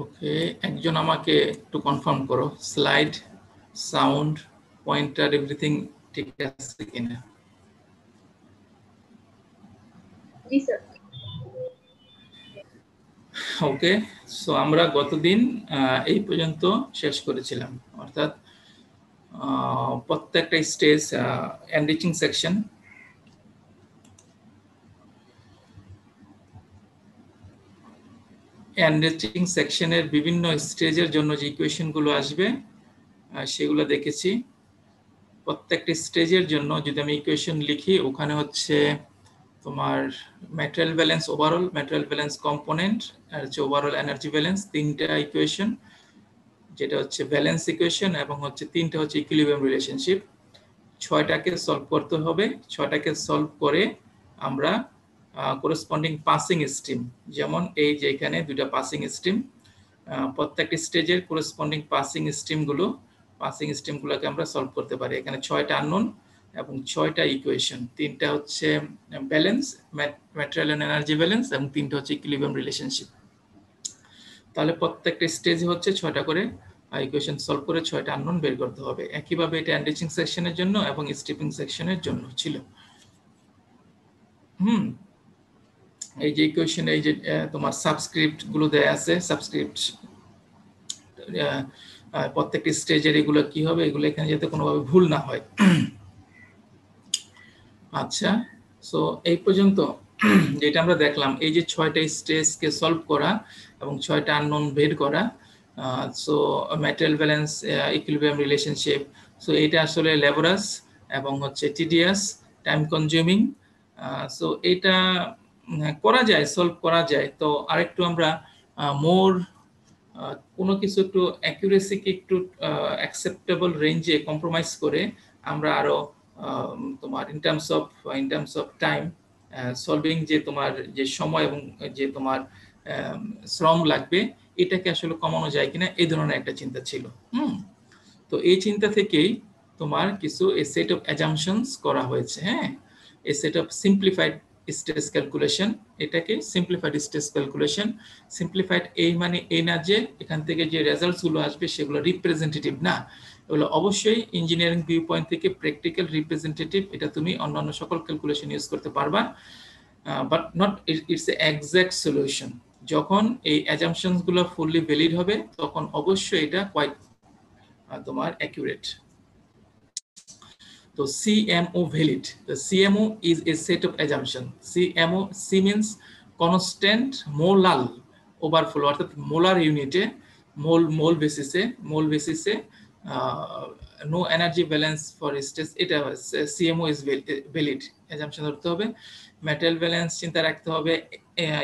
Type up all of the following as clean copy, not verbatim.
ওকে, একজন আমাকে একটু কনফার্ম করো স্লাইড, সাউন্ড, পয়েন্টার এভরিথিং ঠিক আছে কিনা। জি স্যার। ওকে, সো আমরা গতদিন এই পর্যন্ত শেষ করেছিলাম, অর্থাৎ প্রত্যেকটা স্টেজ এনরিচিং সেকশন, এনরিচিং সেকশনের বিভিন্ন স্টেজের জন্য যে ইকুয়েশনগুলো আসবে সেগুলো দেখেছি। প্রত্যেকটা স্টেজের জন্য যদি আমি ইকুয়েশন লিখি, ওখানে হচ্ছে তোমার material balance overall, material balance component আর হচ্ছে ওভারঅল এনার্জি ব্যালেন্স, তিনটা ইকুয়েশন, যেটা হচ্ছে ব্যালেন্স ইকুয়েশন, এবং হচ্ছে তিনটা হচ্ছে ইকুইলিব্রিয়াম রিলেশনশিপ। ছয়টাকে সলভ করতে হবে, ছয়টাকে সলভ করে আমরা করেসপন্ডিং পাসিং স্ট্রিম, যেমন এই যে এখানে দুইটা পাসিং স্ট্রিম, প্রত্যেকটি স্টেজের করেসপন্ডিং পাসিং স্ট্রিমগুলোকে আমরা সলভ করতে পারি। এখানে 6টা আননোন এবং 6টা ইকুয়েশন, তিনটা হচ্ছে balance, material and energy balance, এবং তিনটা হচ্ছে ইকুইলিব্রিয়াম রিলেশনশিপ। তাহলে প্রত্যেকটা স্টেজে হচ্ছে 6টা করে ইকুয়েশন সলভ করে 6টা আননোন বের করতে হবে। একইভাবে এটা এনরিচিং সেকশনের জন্য এবং স্ট্রিপিং সেকশনের জন্য ছিল। এই যে ইকুয়েশন, এই যে তোমার সাবস্ক্রিপ্ট গুলো দেয়া আছে, সাবস্ক্রিপ্ট প্রত্যেকটি স্টেজের এগুলো কি হবে, এগুলো এখানে যাতে কোনোভাবে ভুল না হয়। আচ্ছা, সো এই পর্যন্ত যেটা আমরা দেখলাম, এই যে 6টা স্টেজকে সলভ করা এবং 6টা আননোন বের করা, so material balance, equilibrium relationship, so এটা আসলে লেবরাস এবং হচ্ছে টিডিয়াস, টাইম কনজিউমিং। সো এটা করা যায়, সলভ করা যায়। তো আরেকটু আমরা মোর কোনো কিছু একটু অ্যাকুরেসিকে একটু অ্যাকসেপ্টেবল রেঞ্জে কম্প্রোমাইজ করে আমরা আরো তোমার in terms of time solving, যে তোমার যে সময় এবং যে তোমার শ্রম লাগবে, এটাকে আসলে কমানো যায় কিনা, এই ধরনের একটা চিন্তা ছিল। তো এই চিন্তা থেকেই তোমার কিছু এ সেট অফ অ্যাজাম্পশনস করা হয়েছে। হ্যাঁ, a set of simplified stress calculation, এটাকে সিম্পলিফাইড স্ট্রেস ক্যালকুলেশন। সিম্পলিফাইড এই মানে এই না যে এখান থেকে যে রেজাল্টস গুলো আসবে সেগুলো রিপ্রেজেন্টেটিভ না, এগুলো অবশ্যই ইঞ্জিনিয়ারিং ভিউ পয়েন্ট থেকে প্র্যাকটিক্যাল রিপ্রেজেন্টেটিভ। এটা তুমি অন্যান্য সকল ক্যালকুলেশন ইউজ করতে পারবা, but not it's a exact solution. যখন এই অ্যাজাম্পশনস গুলো ফুললি ভ্যালিড হবে, তখন অবশ্যই এটা কোয়াইট তোমার অ্যাকুরেট। তো CMO valid. The CMO is a set of assumption. CMO, C means constant molar overflow, অর্থাৎ মোলার ইউনিটে, মোল বেসিসে no energy balance for stage, এটা CMO is valid assumption ধরতে হবে। ম্যাটেরিয়াল ব্যালেন্স চিন্তা রাখতে হবে,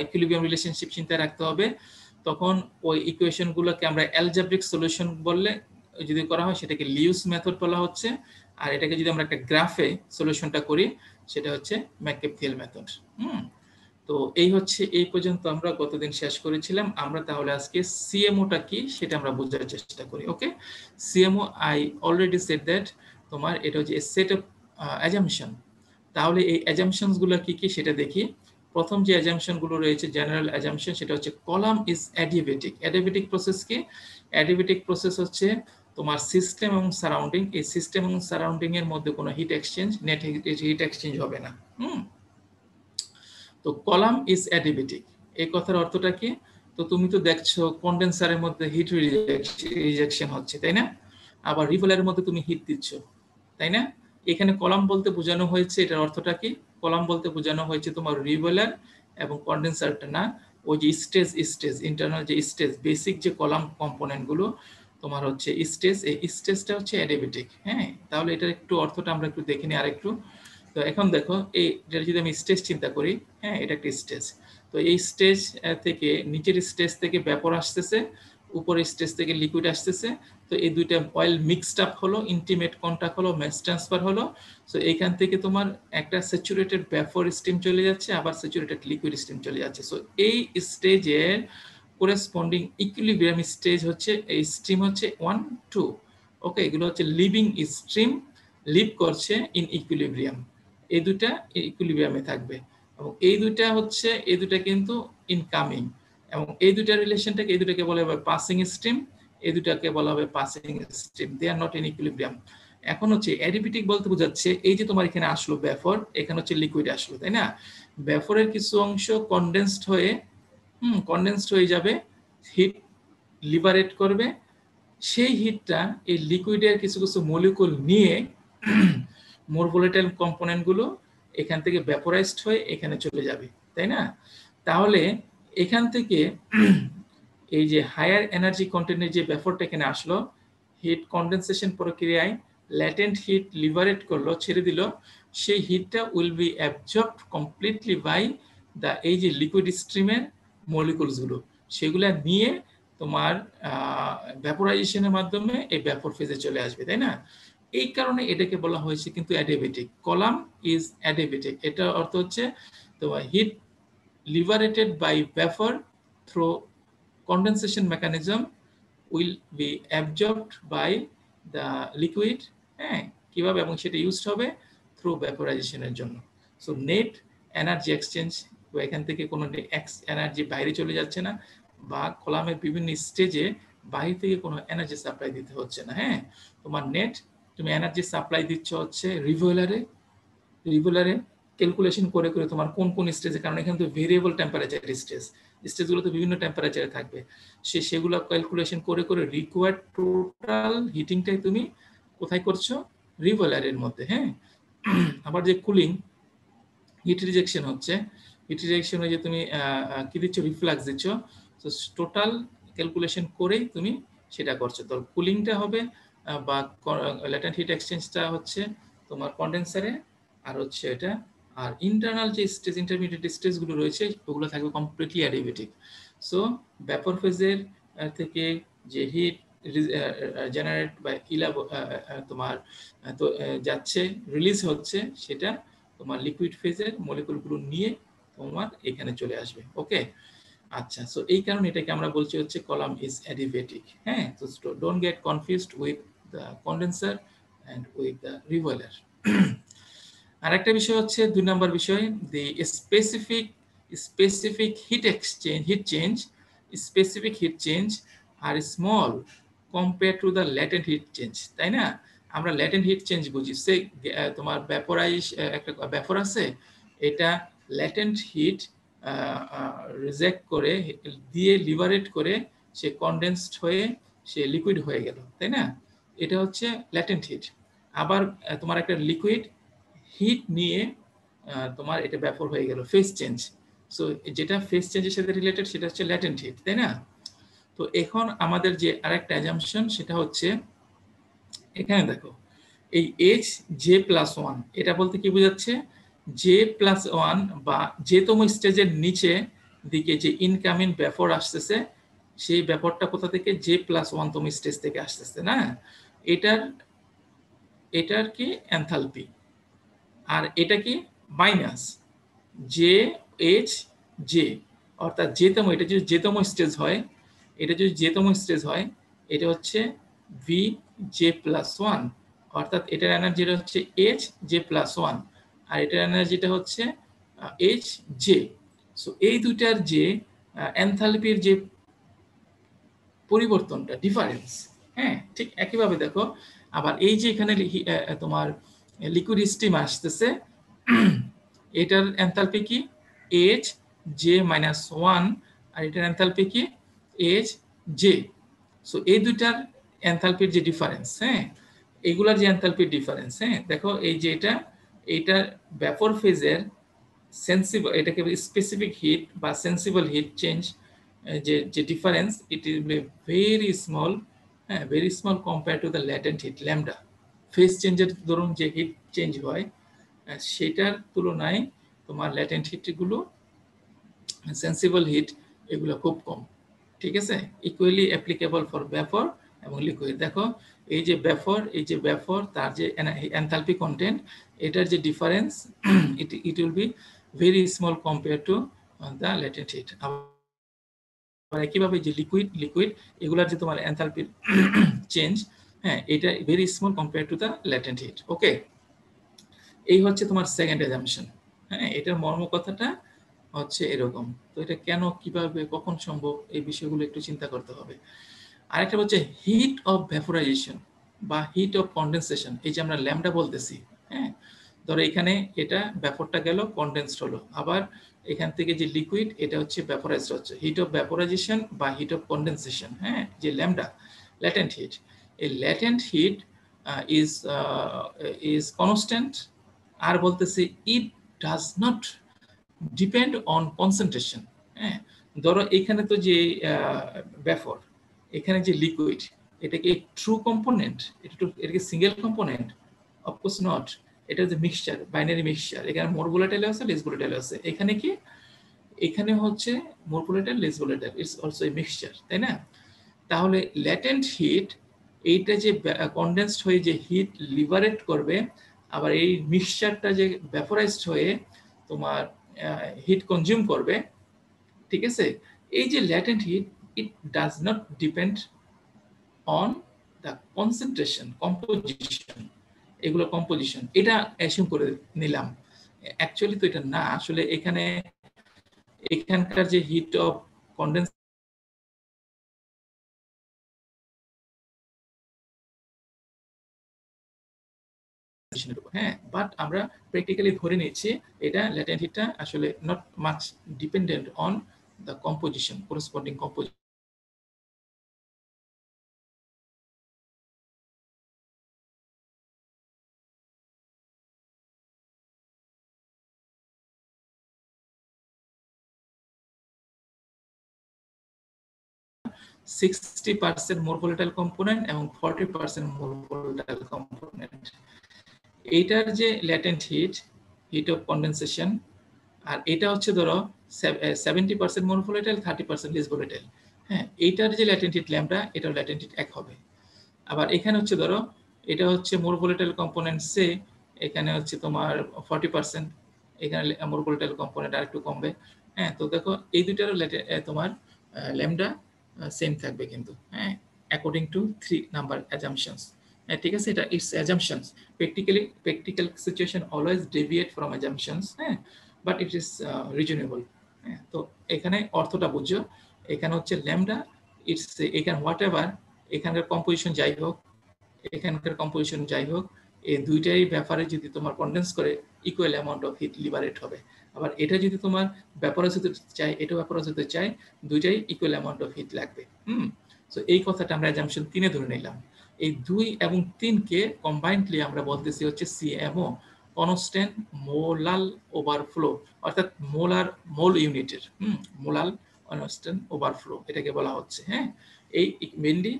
ইকুইলিব্রিয়াম রিলেশনশিপ চিন্তা রাখতে হবে। তখন ওই ইকুয়েশনগুলোকে আমরা অ্যালজেব্রিক সলিউশন বললে যদি করা হয়, সেটাকে লিউস মেথড বলা হচ্ছে। আর এটাকে যদি আমরা একটা গ্রাফে সলিউশনটা করি, সেটা হচ্ছে ম্যাককেপ-থিয়েল মেথড। তো এই হচ্ছে, এই পর্যন্ত আমরা গতদিন শেষ করেছিলাম। আমরা তাহলে আজকে সিএমওটা কি সেটা আমরা বোঝার চেষ্টা করি। ওকে, সিএমও আই অলরেডি সেড দ্যাট তোমার এটা হচ্ছে সেট অফ অ্যাজাম্পশন। তাহলে এই অ্যাজাম্পশনস গুলো কি কি সেটা দেখি। প্রথম যে অ্যাজাম্পশন গুলো রয়েছে, জেনারেল অ্যাজাম্পশন, সেটা হচ্ছে column is adiabatic. Adiabatic process কি? অ্যাডিয়াবেটিক প্রসেস হচ্ছে তোমার সিস্টেম এবং সারাউন্ডিং, এই সিস্টেম এবং সারাউন্ডিং এর মধ্যে কোনো heat exchange, net heat exchange হবে না। তো কলাম ইজ অ্যাডিয়াবেটিক, এই কথার অর্থটা কি? তো তুমি তো দেখছো কন্ডেন্সারের মধ্যে হিট রিজেকশন হচ্ছে, তাই না? আবার রিভেলারের মধ্যে তুমি হিট দিচ্ছ, তাই না? এখানে কলাম বলতে বোঝানো হয়েছে, এটার অর্থটা কি? কলাম বলতে বোঝানো হয়েছে তোমার রিভেলার এবং কন্ডেন্সারটা না, ওই যে স্টেজ ইন্টারনাল যে স্টেজ, বেসিক যে কলাম কম্পোনেন্ট গুলো তোমার হচ্ছে স্টেজ, এই স্টেজটা হচ্ছে অ্যাডিয়াবেটিক। হ্যাঁ, তাহলে এটার একটু অর্থটা আমরা একটু দেখে নিই আরেকটু। তো এখন দেখো, এই যদি আমি স্টেজ চিন্তা করি, হ্যাঁ, এটা একটা স্টেজ। তো এই স্টেজ থেকে, নিচের স্টেজ থেকে ভ্যাপর আসতেছে, উপরের স্টেজ থেকে লিকুইড আসতেছে। তো এই দুইটা অয়েল মিক্সড আপ হলো, ইন্টিমেট কন্টাক্ট হলো, ম্যাস ট্রান্সফার হলো। সো এইখান থেকে তোমার একটা স্যাচুরেটেড ভ্যাপর স্টিম চলে যাচ্ছে, আবার স্যাচুরেটেড লিকুইড স্টিম চলে যাচ্ছে। সো এই স্টেজের করেসপন্ডিং ইকুইলিব্রিয়াম স্টেজ হচ্ছে, এই স্ট্রিম হচ্ছে 1, 2। ওকে, এগুলো হচ্ছে লিভিং স্ট্রিম, লিভ করছে ইন ইকুইলিব্রিয়াম। এই দুটা ইকুইলিব্রিয়ামে থাকবে, এবং এই দুটা হচ্ছে, এই দুটা কিন্তু ইনকামিং, এবং এই দুইটা রিলেশনটাকে, এই দুটাকে বলা হবে পাসিং স্ট্রিম, এই দুটাকে বলা হবে passing stream, they are not in equilibrium. এখন হচ্ছে অ্যাডিবেটিক বলতে বোঝাচ্ছে এই যে তোমার এখানে আসলো ভেপর, এখানে হচ্ছে লিকুইড আসলো, তাই না? ভেপরের কিছু অংশ কনডেন্সড হয়ে যাবে, হিট লিবারেট করবে, সেই হিটটা এই লিকুইডের কিছু কিছু মলিকুল নিয়ে মোর ভোলেটাইল কম্পোনেন্ট গুলো এখান থেকে ভ্যাপোরাইজড হয়ে এখানে চলে যাবে, তাই না? তাহলে এখান থেকে এই যে হায়ার এনার্জি কন্টেন্টের যে ভেপরটা এখানে আসলো, হিট কনডেনসেশন প্রক্রিয়ায় ল্যাটেন্ট হিট লিবারেট করলো, ছেড়ে দিল, সেই হিটটা will be absorbed completely by the এই যে লিকুইড স্ট্রিমের মলিকুলস গুলো, সেগুলা নিয়ে তোমার ভ্যাপোরাইজেশনের মাধ্যমে এই ভ্যাপর ফেজে চলে আসবে, তাই না? এই কারণে এটাকে বলা হয়েছে কিন্তু অ্যাডিবেটিক, কলাম ইজ অ্যাডিবেটিক। এটা অর্থ হচ্ছে তোমার hit liberated by vapor through condensation mechanism will be absorbed by the liquid, হ্যাঁ, কিভাবে, এবং সেটা ইউজড হবে থ্রু ভ্যাপোরাইজেশনের জন্য। সো নেট এনার্জি এক্সচেঞ্জ, এখান থেকে কোনো এনার্জি বাইরে চলে যাচ্ছে না, বা কলামের বিভিন্ন স্টেজে বাইরে থেকে কোনো এনার্জি সাপ্লাই দিতে হচ্ছে না। হ্যাঁ, তোমার নেট তুমি এনার্জি সাপ্লাই দিচ্ছ হচ্ছে রিভোলারে ক্যালকুলেশন করে করে তোমার কোন কোন স্টেজে, কারণ এখানে তো ভেরিয়েবল টেম্পারেচার স্টেজগুলো তো বিভিন্ন টেম্পারেচারে থাকবে, সেগুলো ক্যালকুলেশন করে করে রিকোয়ার্ড টোটাল হিটিংটাই তুমি কোথায় করছো? রিভোলারের মধ্যে। হ্যাঁ, আবার যে কুলিং হিট রিজেকশন হচ্ছে, হিট রিজেকশন হয়ে যে তুমি কি দিচ্ছ? রিফ্লাক্স দিচ্ছ। তো টোটাল ক্যালকুলেশন করেই তুমি সেটা করছো। তো কুলিংটা হবে বা ল্যাটেন্ট হিট এক্সচেঞ্জটা হচ্ছে তোমার কন্ডেন্সারে, আর হচ্ছে এটা, আর ইন্টারনাল যে স্টেজ, ইন্টারমিডিয়েট স্টেজগুলো রয়েছে ওগুলো থাকবে কমপ্লিটলি অ্যাডিবেটিক। সো ভ্যাপর ফেজের থেকে যে হিট জেনারেট বা তোমার তো যাচ্ছে, রিলিজ হচ্ছে, সেটা তোমার লিকুইড ফেজের মলিকুলগুলো নিয়ে তোমার এখানে চলে আসবে। ওকে, আচ্ছা, সো এই কারণে এটাকে আমরা বলছি হচ্ছে কলাম ইজ অ্যাডিবেটিক। হ্যাঁ, তো don't get confused with the condenser and with the রিভয়েলার। আরেকটা বিষয় হচ্ছে 2 নম্বর বিষয়, the specific heat change are small compare to the latent heat change, তাই না? আমরা ল্যাটেন্ট হিট চেঞ্জ বুঝি, সে তোমার একটা ভ্যাপর আছে, এটা ল্যাটেন্ট হিট রিজেক্ট করে দিয়ে লিবারেট করে সে কনডেন্সড হয়ে সে লিকুইড হয়ে গেল, তাই না? এটা হচ্ছে ল্যাটেন্ট হিট। আবার তোমার একটা লিকুইড হিট নিয়ে তোমার এটা ভ্যাপর হয়ে গেল, ফেজ চেঞ্জ। সো যেটা ফেজ চেঞ্জের সাথে রিলেটেড সেটা হচ্ছে ল্যাটেন্ট হিট, তাই না? তো এখন আমাদের যে আরেকটা অ্যাজাম্পশন সেটা হচ্ছে, এখানে দেখো এই এইচ জে প্লাস ওয়ান, এটা বলতে কি বোঝাচ্ছে? জে প্লাস ওয়ান বা যেতম স্টেজের নিচে দিকে যে ইনকামিং ভ্যাপর আসতেছে, সেই ভ্যাপরটা কোথা থেকে? জে প্লাস ওয়ান তম স্টেজ থেকে আসতেছে, না? এটার কি এনথালপি, আর এটা কি মাইনাস জে এইচ জে, অর্থাৎ যেতম, এটা যদি যেতম স্টেজ হয়, এটা হচ্ছে ভি জে প্লাস ওয়ান, অর্থাৎ এটার এনার্জিটা হচ্ছে এইচ জে প্লাস ওয়ান, আর এটার এনার্জিটা হচ্ছে এইচ জে। সো এই দুইটার যে এনথালপির যে পরিবর্তনটা, ডিফারেন্স, হ্যাঁ, ঠিক একইভাবে দেখো আবার এই যে এখানে তোমার লিকুইড স্টিম আসতেছে, এটার এনথালপি কি? এইচ জে মাইনাস ওয়ান, আর এটার এনথালপি কি? H J. সো এই দুইটার এনথালপির যে ডিফারেন্স, হ্যাঁ, এগুলার যে এনথালপির ডিফারেন্স, হ্যাঁ, দেখো এই যে এটা ভ্যাপর ফেজের সেন্সিবল, এটাকে স্পেসিফিক হিট বা সেন্সিবল হিট চেঞ্জ, যে difference, it is very small, হ্যাঁ, very small compare to the latent heat lambda. Phase চেঞ্জের ধরুন যে হিট চেঞ্জ হয়, সেটার তুলনায় তোমার ল্যাটেন্ট হিটগুলো, সেন্সিবল হিট, এগুলো খুব কম। ঠিক আছে, ইকুয়ালি অ্যাপ্লিকেবল ফর ভ্যাপর এবং লিকুইড। দেখো এই যে ভ্যাপর তার যে এনথালপি কন্টেন্ট, এটার যে difference, it will be very small compare to the latent hit. আবার একইভাবে যে লিকুইড এগুলার যে তোমার এনথালপির চেঞ্জ, হ্যাঁ, এটা very small compare to the latent heat. Okay, এই হচ্ছে তোমার সেকেন্ড অ্যাজাম্পশন। হ্যাঁ, এটার মর্ম কথাটা হচ্ছে এরকম। তো এটা কেন, কিভাবে, কখন সম্ভব, এই বিষয়গুলো একটু চিন্তা করতে হবে। আরেকটা হচ্ছে হিট অফ ভ্যাপোরাইজেশন বা হিট অফ কনডেনসেশন। এই যে আমরা ল্যামডা বলতেছি, হ্যাঁ, ধরো এখানে এটা ব্যাপারটা গেল, কনডেন্সড হলো, আবার এখান থেকে যে লিকুইড এটা হচ্ছে ভ্যাপোরাইজড হচ্ছে। হিট অফ ভ্যাপোরাইজেশন বা হিট অফ কনডেনসেশন, হ্যাঁ, যে ল্যামডা, ল্যাটেন্ট হিট, এই ল্যাটেন্ট হিট ইজ কনস্ট্যান্ট। আর বলতেছে ইট does not depend on concentration. হ্যাঁ, ধরো এখানে তো যে ব্যাফর, এখানে যে লিকুইড, এটা কি ট্রু কম্পোনেন্ট? এটা কি সিঙ্গেল কম্পোনেন্ট? Of course not. এটা যে মিক্সচার, বাইনারি মিক্সচার, এখানে মোর ভোলাটাইল আছে, লেস ভোলাটাইল আছে। এখানে কি, এখানে হচ্ছে more volatile, less volatile, it's also a mixture, তাই না? তাহলে ল্যাটেন্ট হিট, এইটা যে কনডেন্সড হয়ে যে হিট লিবারেট করবে, আবার এই মিক্সচারটা যে ভ্যাপোরাইজড হয়ে তোমার হিট কনজিউম করবে, ঠিক আছে? এই যে latent hit, it does not depend on the concentration, composition. এগুলো কম্পোজিশন, এটা অ্যাসিউম করে নিলাম। অ্যাকচুয়ালি তো এটা না, আসলে এখানে এখানকার যে হিট অফ কনডেন্স, হ্যাঁ, বাট আমরা প্র্যাকটিক্যালি ধরে নিচ্ছি এটা ল্যাটেন্ট হিটটা আসলে not much dependent on the composition, corresponding composition. 60% more volatile component এবং 40% more volatile component। এইটার যে latent heat, heat of condensation, আর এটা হচ্ছে ধরো 70% মোর ভোলাটাইল, 30% লেস ভোলাটাইল। হ্যাঁ, এইটার যে ল্যাটেন্ট হিট ল্যামডা, এটার ল্যাটেন্ট হিট এক হবে। আবার এখানে হচ্ছে ধরো এটা হচ্ছে মোর ভোলাটাইল কম্পোনেন্ট সে, এখানে হচ্ছে তোমার 40%, এখানে মোর ভোলাটাইল কম্পোনেন্ট আর একটু কমবে। হ্যাঁ, তো দেখো এই দুইটারও তোমার ল্যামডা সেম থাকবে কিন্তু, হ্যাঁ, অ্যাকর্ডিং টু 3 নাম্বার অ্যাজাম্পশনস। হ্যাঁ, ঠিক আছে, এটা it's assumptions. Practical situation always deviate from assumptions, হ্যাঁ, বাট ইট ইজ রিজনেবল। হ্যাঁ, তো এখানে অর্থটা বুঝছো, এখানে হচ্ছে ল্যামডা, ইটস এখানে হোয়াট এভার, এখানকার কম্পোজিশন যাই হোক, এখানকার কম্পোজিশন যাই হোক, এই দুইটাই ব্যাপারে যদি তোমার কনডেন্স করে, equal amount of heat liberate হবে। আবার এটা যদি তোমার ব্যাপারাইজ হতে চাই, এটা ব্যাপারাইজ হতে চাই, দুইটাই ইকুয়াল অ্যামাউন্ট অফ হিট লাগবে। সো এই কথাটা আমরা অ্যাজাম্পশন 3-এ ধরে নিলাম। এই 2 এবং 3-কে কম্বাইন্ডলি আমরা বলতেছি হচ্ছে সিএমও, কনস্ট্যান্ট মোলাল ওভারফ্লো, অর্থাৎ মোল ইউনিটের মোলাল কনস্ট্যান্ট ওভারফ্লো এটাকে বলা হচ্ছে। হ্যাঁ, এই মেইনলি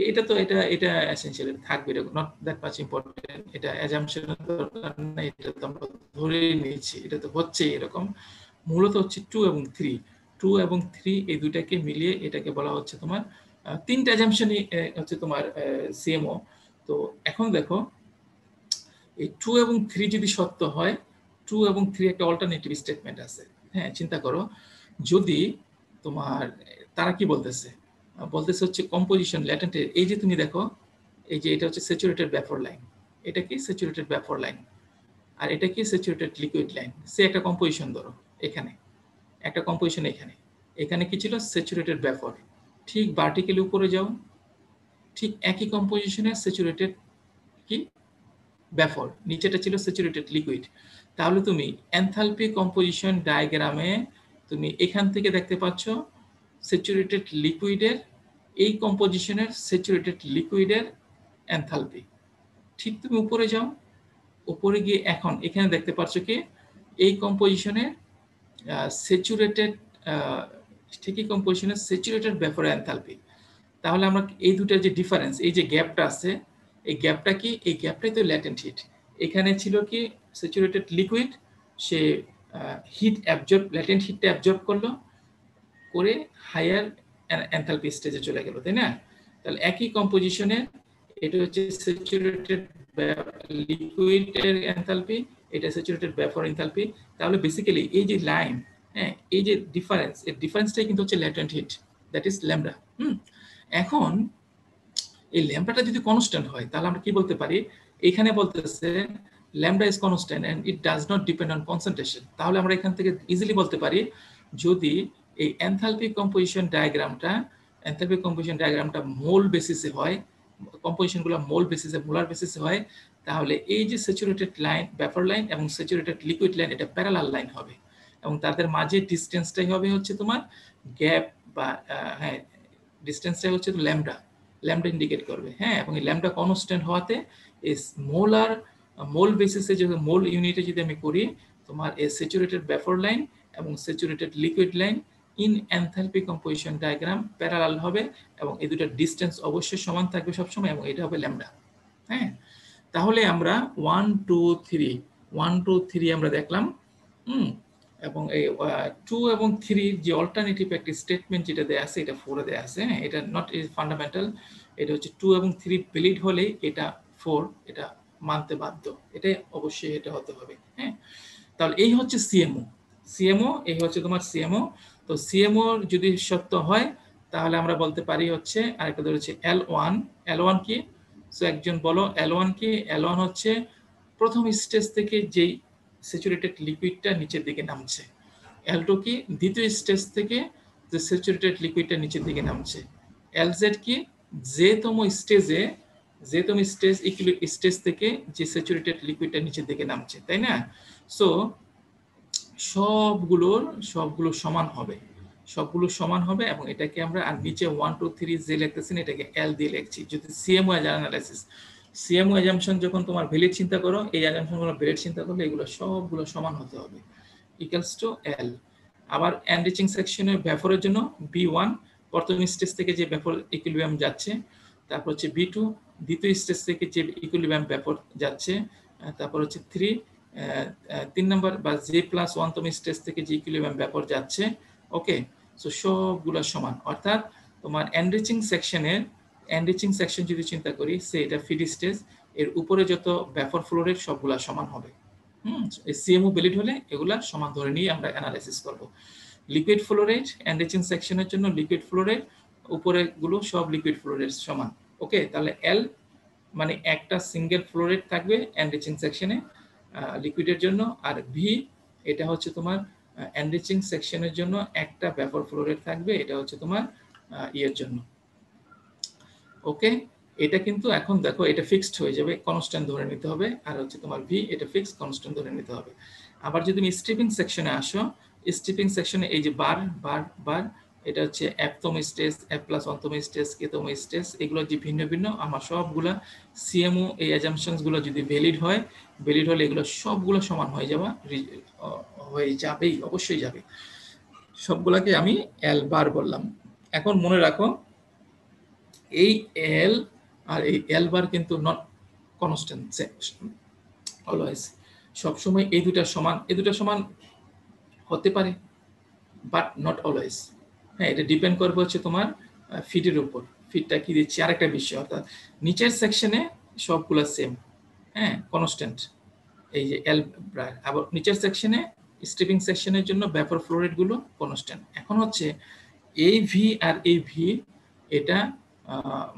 এটা তো এটা এটা এসেনশিয়ালি থাকবে, নট দ্যাট মাচ ইম্পর্টেন্ট। এটা অ্যাজাম্পশন দরকার নেই, এটা তো আমরা ধরে নিয়েছি, এটা তো হচ্ছে এরকম। মূলত হচ্ছে 2 এবং 3, 2 এবং 3 এই দুইটাকে মিলিয়ে এটাকে বলা হচ্ছে তোমার 3টা অ্যাজাম্পশনই হচ্ছে তোমার সিএমও। তো এখন দেখো এই 2 এবং 3 যদি সত্য হয়, 2 এবং 3 একটা অল্টারনেটিভ স্টেটমেন্ট আছে। হ্যাঁ, চিন্তা করো, যদি তোমার তারা কি বলতেছে, বলতেছে হচ্ছে কম্পোজিশন ল্যাটেন্টের, এই যে তুমি দেখো, এই যে এটা হচ্ছে স্যাচুরেটেড ভ্যাপর লাইন, এটা কি স্যাচুরেটেড ভ্যাপর লাইন, আর এটা কি স্যাচুরেটেড লিকুইড লাইন। সে একটা কম্পোজিশন ধরো, এখানে একটা কম্পোজিশন, এখানে এখানে কি ছিল, স্যাচুরেটেড ভ্যাপর। ঠিক ভার্টিক্যালি উপরে যাও, ঠিক একই কম্পোজিশনের স্যাচুরেটেড কি ভ্যাপর, নিচেটা ছিল স্যাচুরেটেড লিকুইড। তাহলে তুমি এনথালপি কম্পোজিশন ডায়াগ্রামে তুমি এখান থেকে দেখতে পাচ্ছ স্যাচুরেটেড লিকুইডের, এই কম্পোজিশনের স্যাচুরেটেড লিকুইডের এনথালপি। ঠিক তুমি উপরে যাও, উপরে গিয়ে এখন এখানে দেখতে পাচ্ছ কি, এই কম্পোজিশনের স্যাচুরেটেড, ঠিকই কম্পোজিশনের স্যাচুরেটেড ভ্যাপরের এনথালপি। তাহলে আমরা এই দুটার যে ডিফারেন্স, এই যে গ্যাপটা আছে, এই গ্যাপটা কি, এই গ্যাপটাই তো ল্যাটেন্ট হিট। এখানে ছিল কি স্যাচুরেটেড লিকুইড, সে হিট অ্যাবজর্ব, ল্যাটেন্ট হিটটা অ্যাবজর্ব করলো, করে হায়ার এনথালপি স্টেজে চলে গেল, তাই না? তাহলে একই কম্পোজিশনে এটা হচ্ছে স্যাচুরেটেড লিকুইডের এনথালপি, এটা স্যাচুরেটেড ভ্যাপর এনথালপি। তাহলে বেসিক্যালি এই যে লাইন, হ্যাঁ, এই যে ডিফারেন্স, এই ডিফারেন্সটাই কিন্তু হচ্ছে latent heat, that is lambda. এখন এই ল্যামডাটা যদি কনস্ট্যান্ট হয়, তাহলে আমরা কি বলতে পারি, এখানে বলতেছে lambda is constant and it does not depend on concentration. তাহলে আমরা এখান থেকে ইজিলি বলতে পারি যদি এই এনথালপি কম্পোজিশন ডায়াগ্রামটা মোল বেসিসে হয়, কম্পোজিশনগুলো মোল বেসিসে মোলার বেসিসে হয়, তাহলে এই যে স্যাচুরেটেড লাইন ভেপর লাইন এবং স্যাচুরেটেড লিকুইড লাইন এটা প্যারালাল লাইন হবে এবং তাদের মাঝে ডিসটেন্সটাই হবে হচ্ছে তোমার গ্যাপ বা হ্যাঁ ডিসটেন্সটাই হচ্ছে ল্যামডা ইন্ডিকেট করবে। হ্যাঁ, এবং এই ল্যামডা কনস্ট্যান্ট হওয়াতে এই মোল বেসিসে যদি মোল ইউনিটে যদি আমি করি তোমার এই স্যাচুরেটেড ভেপর লাইন এবং saturated liquid line in enthalpy composition diagram parallel হবে এবং এই দুটো ডিসটেন্স অবশ্যই সমান থাকবে সবসময় এবং এটা হবে ল্যামডা। হ্যাঁ, তাহলে আমরা 1 2 3 আমরা দেখলাম। এবং এই 2 এবং 3 যে অল্টারনেটিভ একটি স্টেটমেন্ট যেটা দেয়া আছে এটা 4 এ দেয়া আছে। হ্যাঁ, এটা নট ইজ ফান্ডামেন্টাল, এটা হচ্ছে 2 এবং 3 ভ্যালিড হলে এটা 4 এটা মানতে বাধ্য, এটা অবশ্যই এটা হতে হবে। হ্যাঁ, তাহলে এই হচ্ছে সিএমও এই হচ্ছে তোমার সিএমও। তো সিএমও যদি সত্য হয় তাহলে আমরা বলতে পারি হচ্ছে আরেকটা ধরেছে L1 কি? সো একজন বলো L1 কি? L1 হচ্ছে প্রথম স্টেজ থেকে যেই স্যাচুরেটেড লিকুইডটা নিচের দিকে নামছে। L2 কি? দ্বিতীয় স্টেজ থেকে যে স্যাচুরেটেড লিকুইডটা নিচের দিকে নামছে। LZ কি? যেতম স্টেজ থেকে যে স্যাচুরেটেড লিকুইডটা নিচের দিকে নামছে, তাই না? সো সবগুলো সমান হবে এবং এটাকে আমরা আর নিচে 1 2 3 যে লিখতেছি না এটাকে L দিয়ে লিখছি। যদি সিএমও অ্যানালাইসিস সিএমও অ্যাজাম্পশন যখন তোমার ভ্যালিড চিন্তা করো, এই অ্যাজাম্পশনগুলো ভ্যালিড চিন্তা করলে এগুলো সবগুলো সমান হতে হবে, ইকুয়ালস টু L। আবার এনরিচিং সেকশনের ভেপরের জন্য B1 প্রথম স্টেজ থেকে যে ভেপর ইকুইলিব্রিয়াম যাচ্ছে, তারপর হচ্ছে B2 দ্বিতীয় স্টেজ থেকে যে ইকুইলিব্রিয়াম ভেপর যাচ্ছে, তারপর হচ্ছে 3 নম্বর বা J+1 তম স্টেজ থেকে যে ইকুইলিব্রিয়াম ভেপর যাচ্ছে। ওকে, সো সবগুলো সমান, অর্থাৎ তোমার এনরিচিং সেকশন যদি চিন্তা করি সে এটা ফিড স্টেজ, এর উপরে যত ভেপর ফ্লো রেট সবগুলা সমান হবে। সিএমও ভ্যালিড হলে এগুলা সমান ধরে নিয়ে আমরা অ্যানালাইসিস করব। লিকুইড ফ্লো রেট এনরিচিং সেকশনের জন্য লিকুইড ফ্লো রেট উপরে গুলো সব লিকুইড ফ্লো রেট সমান। ওকে, তাহলে এল মানে একটা সিঙ্গেল ফ্লো রেট থাকবে এনরিচিং সেকশনে লিকুইডের জন্য, আর ভি এটা হচ্ছে তোমার এনরিচিং সেকশনের জন্য একটা ভেপর ফ্লো রেট থাকবে, এটা হচ্ছে তোমার ইয়ের জন্য। ওকে, এটা কিন্তু এখন দেখো এটা ফিক্সড হয়ে যাবে, কনস্ট্যান্ট ধরে নিতে হবে, আর হচ্ছে তোমার ভি এটা ফিক্সড কনস্ট্যান্ট ধরে নিতে হবে। আবার যদি তুমি স্ট্রিপিং সেকশনে আসো, স্ট্রিপিং সেকশনে এই যে বার এটা হচ্ছে F-তম স্টেজ, F+1 তম স্টেজ, K-তম স্টেজ, এগুলো যে ভিন্ন ভিন্ন আমার সবগুলা সিএমও এই অ্যাজাম্পশনস গুলো যদি ভ্যালিড হলে এগুলো সবগুলো সমান হয়ে যাবেই, অবশ্যই যাবে। সবগুলাকে আমি L বার বললাম। এখন মনে রাখো এই L আর এই L বার কিন্তু নট কনস্ট্যান্ট অলওয়েজ, সবসময় এই দুটা সমান হতে পারে বাট নট অলওয়েজ। হ্যাঁ, এটা ডিপেন্ড করবে হচ্ছে তোমার ফিডের উপর, ফিডটা কি দিচ্ছে আরেকটা বিষয়, অর্থাৎ নিচের সেকশনে সবগুলো সেম, হ্যাঁ কনস্ট্যান্ট এই যে L বার, আবার নিচের সেকশনে স্ট্রিপিং সেকশনের জন্য ভেপর ফ্লো রেট গুলো কনস্ট্যান্ট। এখন হচ্ছে এই ভি আর এই ভি এটা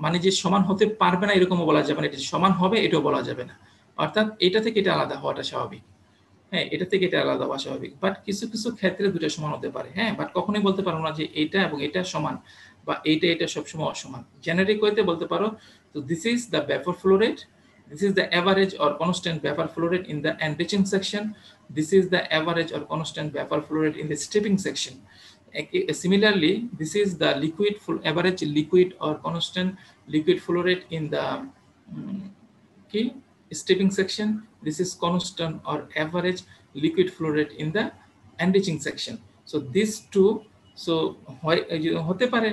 মানে যে সমান হতে পারবে না এরকমও বলা যাবে না, এটা সমান হবে এটাও বলা যাবে না, অর্থাৎ এটা থেকে এটা আলাদা হওয়াটা স্বাভাবিক। হ্যাঁ, এটা থেকে এটা আলাদা হওয়া স্বাভাবিক, বাট কিছু ক্ষেত্রে দুটো সমান হতে পারে। হ্যাঁ, বাট কখনোই বলতে পারো না যে এটা এবং এটা সমান বা এটা সবসময় অসমান। জেনারিক ওয়েতে বলতে পারো তো this is the vapour flow rate, this is the average or constant vapor flow rate in the enriching section, this is the average or constant vapor flow rate in the stripping section. Similarly, this is the average liquid or constant liquid flow rate in the stripping section, this is constant or average liquid flow rate in the enriching section. So these two so hote pare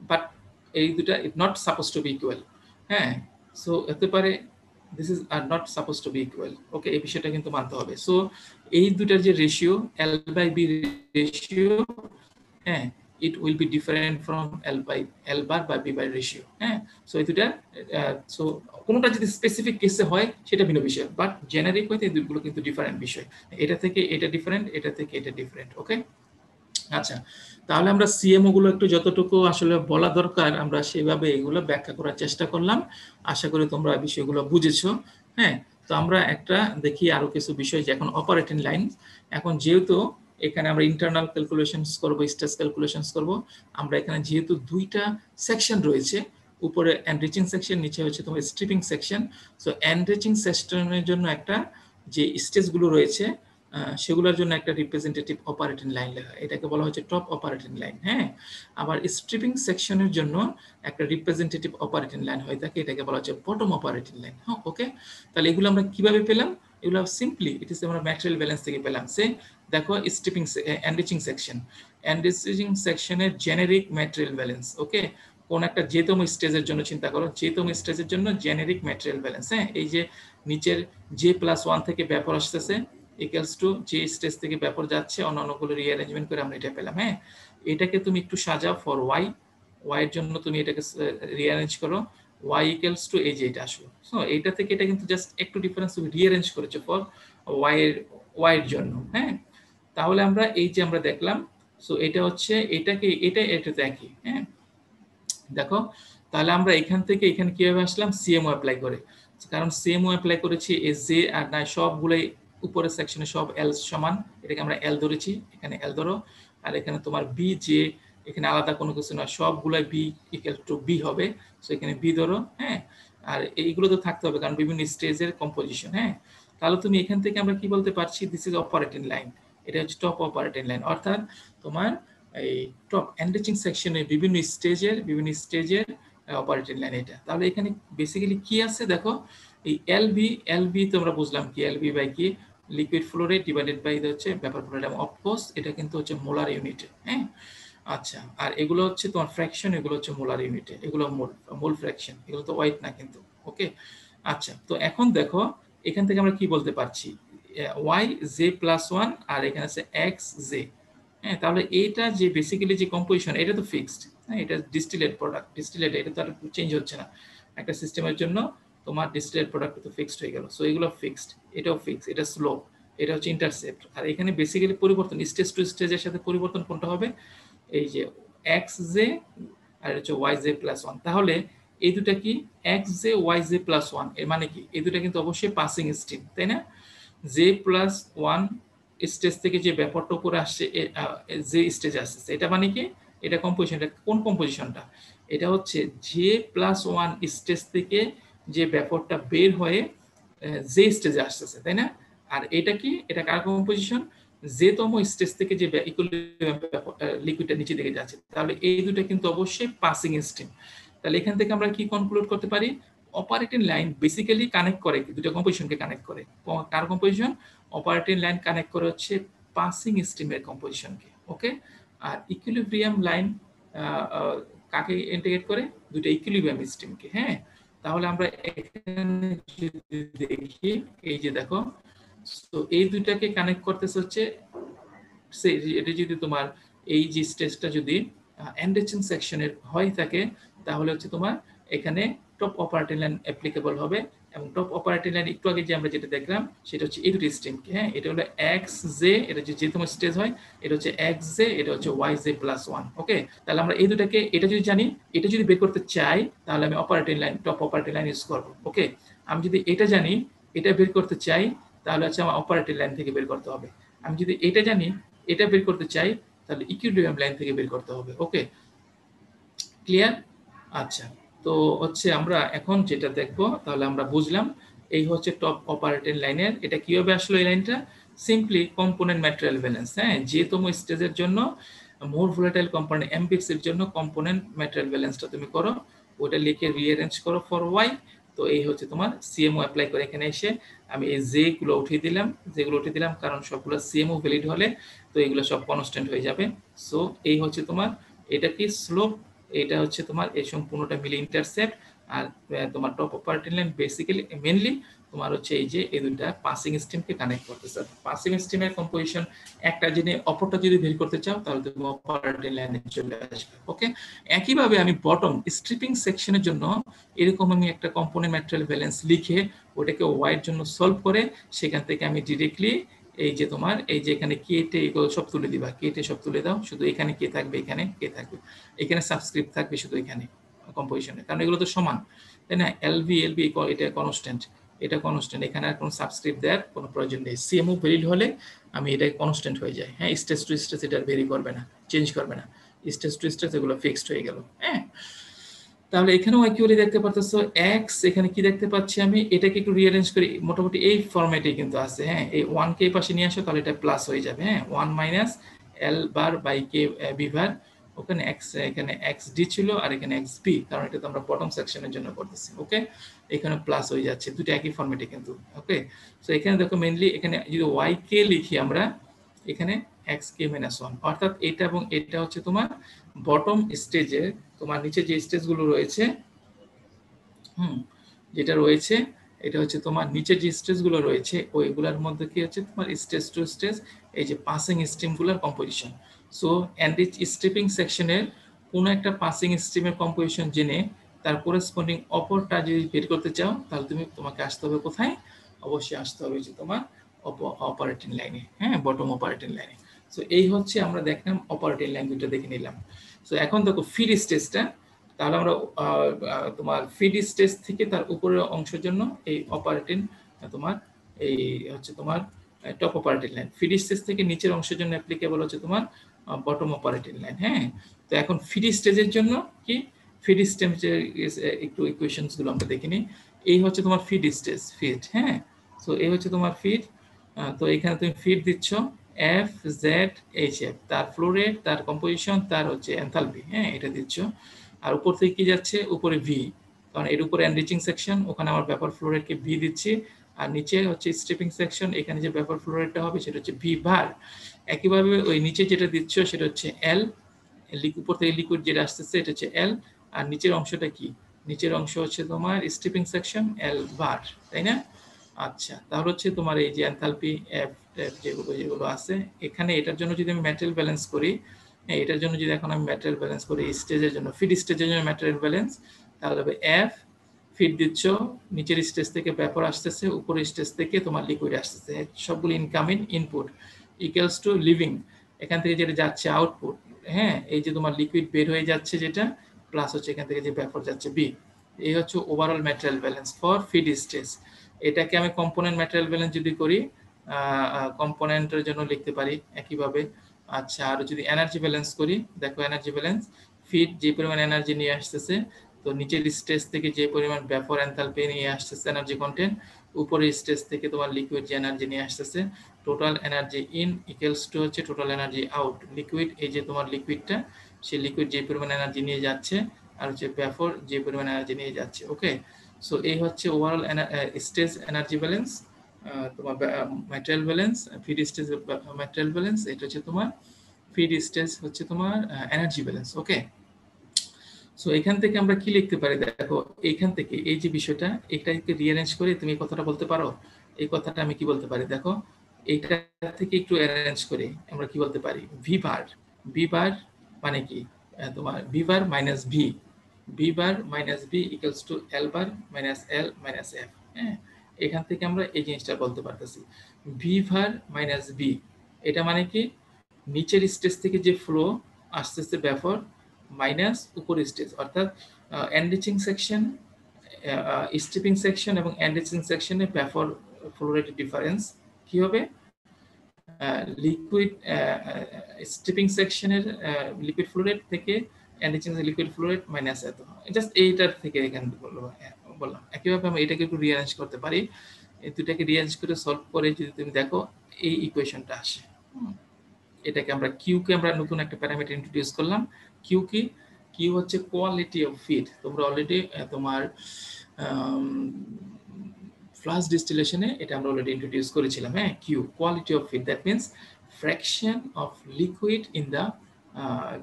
but ei duta is not supposed to be equal. হ্যাঁ, so হতে পারে this is are not suppose to be equal. Okay, এই বিষয়টা কিন্তু মানতে হবে। So এই দুটার যে রেশিও L/B রেশিও, হ্যাঁ, it will be different from L বার বা B বার রেশিও। হ্যাঁ, সো এই দুটা সো কোনটা যদি স্পেসিফিক কেসে হয় সেটা ভিন্ন বিষয়, বাট জেনারিক হইতে এই দুটোগুলো কিন্তু ডিফারেন্ট বিষয়, এটা থেকে এটা ডিফারেন্ট, এটা থেকে এটা ডিফারেন্ট। ওকে, আচ্ছা, তাহলে আমরা সিএমও গুলো একটু যতটুকু আসলে বলা দরকার আমরা সেভাবে এগুলো ব্যাখ্যা করার চেষ্টা করলাম। আশা করি তোমরা বিষয়গুলো বুঝেছো। হ্যাঁ, তো আমরা একটা দেখি আরো কিছু বিষয়, যে এখন অপারেটিং লাইন, এখন যেহেতু এখানে আমরা ইন্টারনাল ক্যালকুলেশনস করব, স্ট্রেস ক্যালকুলেশনস করব, আমরা এখানে যেহেতু দুইটা সেকশন রয়েছে, উপরে এনরিচিং সেকশন, নিচে হচ্ছে তোমার স্ট্রিপিং সেকশন। সো এনরিচিং সেকশনের জন্য একটা যে স্টেজগুলো রয়েছে সেগুলোর জন্য একটা রিপ্রেজেন্টেটিভ অপারেটিং লাইন লেখা, এটাকে বলা হচ্ছে টপ অপারেটিং লাইন। হ্যাঁ, আবার স্ট্রিপিং সেকশনের জন্য একটা রিপ্রেজেন্টেটিভ অপারেটিং লাইন হয়ে থাকে, এটাকে বলা হচ্ছে বটম অপারেটিং লাইন। হ্যাঁ, ওকে। তাহলে এগুলো আমরা কিভাবে পেলাম? এগুলো সিম্পলি ইট ইজ আমরা ম্যাটেরিয়াল ব্যালেন্স থেকে পেলাম। সে দেখো স্ট্রিপিং এনরিচিং সেকশন, এনরিচিং সেকশনের জেনেরিক ম্যাটেরিয়াল ব্যালেন্স। ওকে, কোন একটা যেতম স্টেজের জন্য চিন্তা করো, যেতম স্টেজের জন্য জেনেরিক ম্যাটেরিয়াল ব্যালেন্স। হ্যাঁ, এই যে নিচের J+1 থেকে ব্যাপর আসতেছে ইকুয়ালস টু যে স্টেজ থেকে ব্যাপর যাচ্ছে, অন্যান্যগুলো রিঅ্যারেঞ্জমেন্ট করে আমরা এটা পেলাম। হ্যাঁ, এটাকে তুমি একটু সাজাও ফর ওয়াই, ওয়াই এর জন্য তুমি এটাকে রিঅ্যারেঞ্জ করো, y ইকুয়ালস টু এই যে এটা আসলো। সো এইটা থেকে এটা কিন্তু জাস্ট একটু ডিফারেন্স তুমি রিঅ্যারেঞ্জ করেছো ফর y এর জন্য। হ্যাঁ, তাহলে আমরা এই যে আমরা দেখলাম, সো এটা হচ্ছে এটাকে এটাতে একই। হ্যাঁ, দেখো তাহলে আমরা এখান থেকে এখানে কিভাবে আসলাম? সিএমও অ্যাপ্লাই করে, কারণ সিএমও অ্যাপ্লাই করেছি এ জে আর নাই সবগুলাই উপরের সেকশনে সব এল সমান, এটাকে আমরা এল ধরেছি, এখানে এল ধরো, আর এখানে তোমার বি জে, এখানে আলাদা কোনো কিছু না, সবগুলাই বি ইকুয়াল টু বি হবে। সো এখানে বি ধরো। হ্যাঁ, আর এইগুলো তো থাকতে হবে কারণ বিভিন্ন স্টেজের কম্পোজিশন। হ্যাঁ, তাহলে তুমি এখান থেকে আমরা কি বলতে পারছি? দিস ইজ অপারেটিং লাইন, এটা হচ্ছে টপ অপারেটিং লাইন, অর্থাৎ তোমার এই টপ এনরিচিং সেকশনের বিভিন্ন স্টেজের অপারেটিং লাইন এটা। তাহলে এখানে বেসিক্যালি কি আছে দেখো, এই এলবি তো আমরা বুঝলাম কি, এলবি বাই কি, liquid flow rate divided by হচ্ছে ভেপার ফ্লো রেট, এবং অফকোর্স এটা কিন্তু হচ্ছে মোলার ইউনিটে। হ্যাঁ, আচ্ছা, আর এগুলো হচ্ছে তোমার ফ্র্যাকশন, এগুলো হচ্ছে মোলার ইউনিটে, এগুলো মোল ফ্র্যাকশন, এগুলো তো ওয়াইট না কিন্তু। ওকে, আচ্ছা, তো এখন দেখো এখান থেকে আমরা কি বলতে পারছি, y(j+1) আর এখানে আছে xj। হ্যাঁ, তাহলে এটা যে বেসিক্যালি যে কম্পোজিশন, এটা তো ফিক্সড। হ্যাঁ, এটা ডিস্টিলেট প্রোডাক্ট, ডিস্টিলেট, এটা তো আর চেঞ্জ হচ্ছে না। একটা সিস্টেমের জন্য তোমার ডিস্টিলেট প্রোডাক্ট তো ফিক্সড হয়ে গেল। সো এগুলো ফিক্সড, এটাও ফিক্সড, এটা স্লো, এটা হচ্ছে ইন্টারসেপ্ট। আর এখানে বেসিক্যালি পরিবর্তন স্টেজ টু স্টেজের সাথে পরিবর্তন কোনটা হবে? এই যে xj আর হচ্ছে yj+1। তাহলে এই দুটা কি, xj yj+1, এর মানে কি? এই দুটা কিন্তু অবশ্যই পাসিং স্ট্রিম, তাই না? J+1 স্টেজ থেকে যে ব্যাপারটা উপরে আসছে, যে স্টেজ আসছে, এটা মানে কি? এটা কম্পোজিশন, এটা কোন কম্পোজিশনটা? এটা হচ্ছে J+1 স্টেজ থেকে যে ব্যাপারটা বের হয়ে যে স্টেজে আসতেছে, তাই না? আর এটা কি, এটা কার কম্পোজিশন? যেতম স্টেজ থেকে যে লিকুইডটা নিচে দিকে যাচ্ছে। তাহলে এই দুটো কিন্তু অবশ্যই পাসিং স্ট্রিম। তাহলে এখান থেকে আমরা কি কনক্লুড করতে পারি? অপারেটিং লাইন বেসিক্যালি কানেক্ট করে দুটো কম্পোজিশনকে কানেক্ট করে। কার কম্পোজিশন? অপারেটিং লাইন কানেক্ট করে হচ্ছে পাসিং স্ট্রিমের কম্পোজিশনকে। ওকে, আর ইকুইলিব্রিয়াম লাইন কাকে ইন্টিগ্রেট করে? দুটো ইকুইলিব্রিয়াম স্ট্রিমকে। হ্যাঁ, তাহলে আমরা এখানে যদি দেখি, এই যে দেখো, তো এই দুইটাকে কানেক্ট করতেছে হচ্ছে, এটা যদি তোমার এই যে স্টেজটা যদি এনরিচিং সেকশনের হয় থাকে, তাহলে হচ্ছে তোমার এখানে টপ অপারেটিং লাইন অ্যাপ্লিকেবল হবে। এবং টপ অপারেটিং লাইন একটু আগে যে আমরা যেটা দেখলাম, সেটা হচ্ছে এই দুটি স্ট্রিমকে। হ্যাঁ, এটা হলো xj, এটা যে তোমার স্টেজ হয়, এটা হচ্ছে xj, এটা হচ্ছে yj+1। ওকে, তাহলে আমরা এই দুটাকে, এটা যদি জানি, এটা যদি বের করতে চাই, তাহলে আমি operating line, top operating line use করব। ওকে, আমি যদি এটা জানি, এটা বের করতে চাই, তাহলে হচ্ছে আমার অপারেটিং লাইন থেকে বের করতে হবে। আমি যদি এটা জানি, এটা বের করতে চাই, তাহলে ইকুইলিব্রিয়াম লাইন থেকে বের করতে হবে। ওকে, ক্লিয়ার? আচ্ছা, তো হচ্ছে আমরা এখন যেটা দেখবো, তাহলে আমরা বুঝলাম এই হচ্ছে টপ অপারেটিং লাইনের। এটা কিভাবে আসলো এই লাইনটা? Simply component material balance. হ্যাঁ, যে তোমার স্টেজের জন্য মোর ভোলাটাইল কম্পোনেন্ট এমপিএক্স এর জন্য কম্পোনেন্ট ম্যাটেরিয়াল ব্যালেন্সটা তুমি করো, ওটা লিখে রিঅ্যারেঞ্জ করো ফর ওয়াই। তো এই হচ্ছে তোমার সিএমও অ্যাপ্লাই করে এখানে এসে আমি এই যেগুলো উঠিয়ে দিলাম, কারণ সবগুলো সিএমও ভ্যালিড হলে তো এগুলো সব কনস্ট্যান্ট হয়ে যাবে। সো এই হচ্ছে তোমার, এটা কি স্লোপ, এটা হচ্ছে তোমার এই সম্পূর্ণটা মিলে ইন্টারসেপ্ট। আর তোমার top operating line basically mainly তোমার হচ্ছে এই যে এই দুইটা পাসিং স্ট্রিমকে কানেক্ট করতেছে। পাসিং স্ট্রিমের কম্পোজিশন একটা জিনিস, অপরটা যদি বের করতে চাও, তাহলে তুমি অপারেটিং লাইনে চলে আসবে। ওকে, একইভাবে আমি বটম স্ট্রিপিং সেকশনের জন্য এরকম আমি একটা কম্পোনেন্ট ম্যাটেরিয়াল ব্যালেন্স লিখে ওটাকে ওয়াইয়ের জন্য সলভ করে সেখান থেকে আমি ডিরেক্টলি এই যে তোমার এই যে এখানে কেটে এগুলো সব তুলে দিবা, কেটে সব তুলে দাও, শুধু এখানে কে থাকবে, এখানে কে থাকবে, এখানে সাবস্ক্রিপ্ট থাকবে শুধু এখানে কম্পোজিশনে, কারণ এগুলো তো সমান, তাই না? এলভি এটা কনস্ট্যান্ট, এটা কনস্ট্যান্ট, এখানে আর কোনো সাবস্ক্রিপ্ট দেওয়ার কোনো প্রয়োজন নেই। সিএমও ভ্যালিড হলে আমি এটা কনস্ট্যান্ট হয়ে যায়। হ্যাঁ, স্টেজ টু স্টেজ এটা ভেরি করবে না, চেঞ্জ করবে না, স্টেজ টু স্টেজ এগুলো ফিক্সড হয়ে গেল। হ্যাঁ, তাহলে এখানেও একইভাবে দেখতে পারতেছো এক্স, এখানে কি দেখতে পাচ্ছি আমি, এটাকে একটু রিঅ্যারেঞ্জ করি, মোটামুটি এই ফরম্যাটে কিন্তু আছে। হ্যাঁ, এই 1 কে পাশে নিয়ে আসো তাহলে এটা প্লাস হয়ে যাবে। হ্যাঁ, 1 মাইনাস এল বার বাই কে বিভার, ওখানে এক্স, এখানে এক্স ডি ছিল আর এখানে এক্স বি, কারণ এটা তো আমরা বটম সেকশনের জন্য করতেছি। ওকে, এখানে প্লাস হয়ে যাচ্ছে, দুটো একই ফরম্যাটে কিন্তু। ওকে, সো এখানে দেখো মেইনলি এখানে যদি ওয়াই কে লিখি আমরা, এখানে এক্স কে মাইনাস 1, অর্থাৎ এটা এবং এটা হচ্ছে তোমার বটম স্টেজে, তোমার নিচে যে স্টেজগুলো রয়েছে, যেটা রয়েছে এটা হচ্ছে তোমার নিচে যে স্টেজগুলো রয়েছে ওইগুলোর মধ্যে কি হচ্ছে তোমার স্টেজ টু স্টেজ এই যে পাসিং স্ট্রিমগুলোর কম্পোজিশন। সো এনরিচ স্ট্রিপিং সেকশনের কোনো একটা পাসিং স্ট্রিমের কম্পোজিশন জেনে তার করেসপন্ডিং অপরটা যদি বের করতে চাও তাহলে তোমাকে আসতে হবে কোথায়, অবশ্যই আসতে হবে যে তোমার অপারেটিং লাইনে। হ্যাঁ, বটম অপারেটিং লাইনে। সো এই হচ্ছে আমরা দেখলাম অপারেটিং লাইন দুটো দেখে নিলাম। সো এখন দেখো ফিড স্টেজটা, তাহলে আমরা তোমার ফিড স্টেজ থেকে তার উপরের অংশের জন্য এই অপারেটিং তোমার এই হচ্ছে তোমার top operating line, feed stage থেকে নিচের অংশের জন্য অ্যাপ্লিকেবল হচ্ছে তোমার বটম অপারেটিং লাইন। হ্যাঁ, তো এখন ফিড স্টেজের জন্য কি, ফিড স্টেজের একটু ইকুয়েশনস গুলো আমরা দেখিনি। এই হচ্ছে তোমার ফিড স্টেজ, ফিড। হ্যাঁ, তো এই হচ্ছে তোমার ফিড। তো এখানে তুমি ফিড দিচ্ছ এফ জেড এইচ এফ, তার ফ্লো রেট, তার কম্পোজিশন, তার হচ্ছে এনথালপি। হ্যাঁ, এটা দিচ্ছ। আর উপর থেকে কি যাচ্ছে, উপরে ভি, কারণ এর উপরে এনরিচিং সেকশন, ওখানে আমার ভেপার ফ্লো রেটকে ভি দিচ্ছি। আর নিচে হচ্ছে স্ট্রিপিং সেকশন, এখানে যে ভেপার ফ্লো রেটটা হবে সেটা হচ্ছে ভি বার। একইভাবে ওই নিচে যেটা দিচ্ছ সেটা হচ্ছে এল, উপর থেকে লিকুইড যেটা আসতেছে এটা হচ্ছে এল, আর নিচের অংশটা কি, নিচের অংশ হচ্ছে তোমার স্ট্রিপিং সেকশন এল বার, তাই না? আচ্ছা, তাহলে হচ্ছে তোমার এই যে এনথালপি এফ যেগুলো আছে এখানে, এটার জন্য যদি আমি ম্যাটেরিয়াল ব্যালেন্স করি, এটার জন্য যদি এখন আমি ম্যাটেরিয়াল ব্যালেন্স করি স্টেজের জন্য, ফিড স্টেজের জন্য ম্যাটেরিয়াল ব্যালেন্স, তাহলে হবে এফ, ফিড দিচ্ছ, নিচের স্টেজ থেকে ভেপার আসতেছে, উপরের স্টেজ থেকে তোমার লিকুইড আসতেছে, সবগুলো incoming input equals to living, এখান থেকে যেটা যাচ্ছে আউটপুট। হ্যাঁ, এই যে তোমার লিকুইড বের হয়ে যাচ্ছে যেটা, প্লাস হচ্ছে এখান থেকে যে ভেপার যাচ্ছে বি। এই হচ্ছে overall material balance for feed stage. এটাকে আমি কম্পোনেন্ট ম্যাটেরিয়াল ব্যালেন্স যদি করি, কম্পোনেন্টের জন্য লিখতে পারি একইভাবে। আচ্ছা, আর যদি এনার্জি ব্যালেন্স করি, দেখো এনার্জি ব্যালেন্স, ফিড যে পরিমাণ এনার্জি নিয়ে আসতেছে, তো নিচের স্টেজ থেকে যে পরিমাণ ভেপার এনথালপি নিয়ে আসতেছে এনার্জি কন্টেন্ট, উপরের স্টেজ থেকে তোমার লিকুইড যে এনার্জি নিয়ে আসতেছে, total energy in equals to হচ্ছে টোটাল এনার্জি আউট। লিকুইড, এই যে তোমার লিকুইডটা, সেই লিকুইড যে পরিমাণ এনার্জি নিয়ে যাচ্ছে, আর হচ্ছে ভেপার যে পরিমাণ এনার্জি নিয়ে যাচ্ছে। ওকে, সো এই হচ্ছে ওভারঅল স্টেজ এনার্জি ব্যালেন্স, তোমার material balance, feed stage material balance, এটা হচ্ছে তোমার ফিড স্টেজ হচ্ছে তোমার এনার্জি ব্যালেন্স। ওকে, সো এখান থেকে আমরা কি লিখতে পারি, দেখো এইখান থেকে এই যে বিষয়টা, এটাকে রিঅ্যারেঞ্জ করে তুমি কথাটা বলতে পারো, এই কথাটা আমি কি বলতে পারি, দেখো এইটা থেকে একটু অ্যারেঞ্জ করে আমরা কি বলতে পারি, ভি বার, ভি বার মানে কি, তোমার V bar minus V, V bar minus V equals to L bar minus L minus F. হ্যাঁ, এখান থেকে আমরা এই জিনিসটা বলতে পারতেছি, ভি ভার মাইনাস ভি, এটা মানে কি, নিচের স্টেজ থেকে যে ফ্লো আসতেছে ভেপার মাইনাস উপরের স্টেজ, অর্থাৎ এনরিচিং সেকশন, স্ট্রিপিং সেকশন এবং এনরিচিং সেকশনে ভেপার ফ্লো রেটের ডিফারেন্স কি হবে, লিকুইড স্ট্রিপিং সেকশনের লিকুইড ফ্লো রেট থেকে enriching liquid flow rate minus এত, জাস্ট এইটার থেকে এখানে বললাম। একইভাবে আমি এটাকে একটু রিঅ্যারেঞ্জ করতে পারি, এই দুটাকে রিঅ্যারেঞ্জ করে সলভ করে যদি তুমি দেখো এই ইকুয়েশনটা আসে। এটাকে আমরা কিউ কে আমরা নতুন একটা প্যারামিটার ইন্ট্রোডিউস করলাম। কিউ কি, কিউ হচ্ছে কোয়ালিটি অফ ফিড। তোমরা অলরেডি তোমার ফ্লাশ ডিস্টিলেশনে এটা আমরা অলরেডি ইন্ট্রোডিউস করেছিলাম। হ্যাঁ, Q quality of feed, that means fraction of liquid in the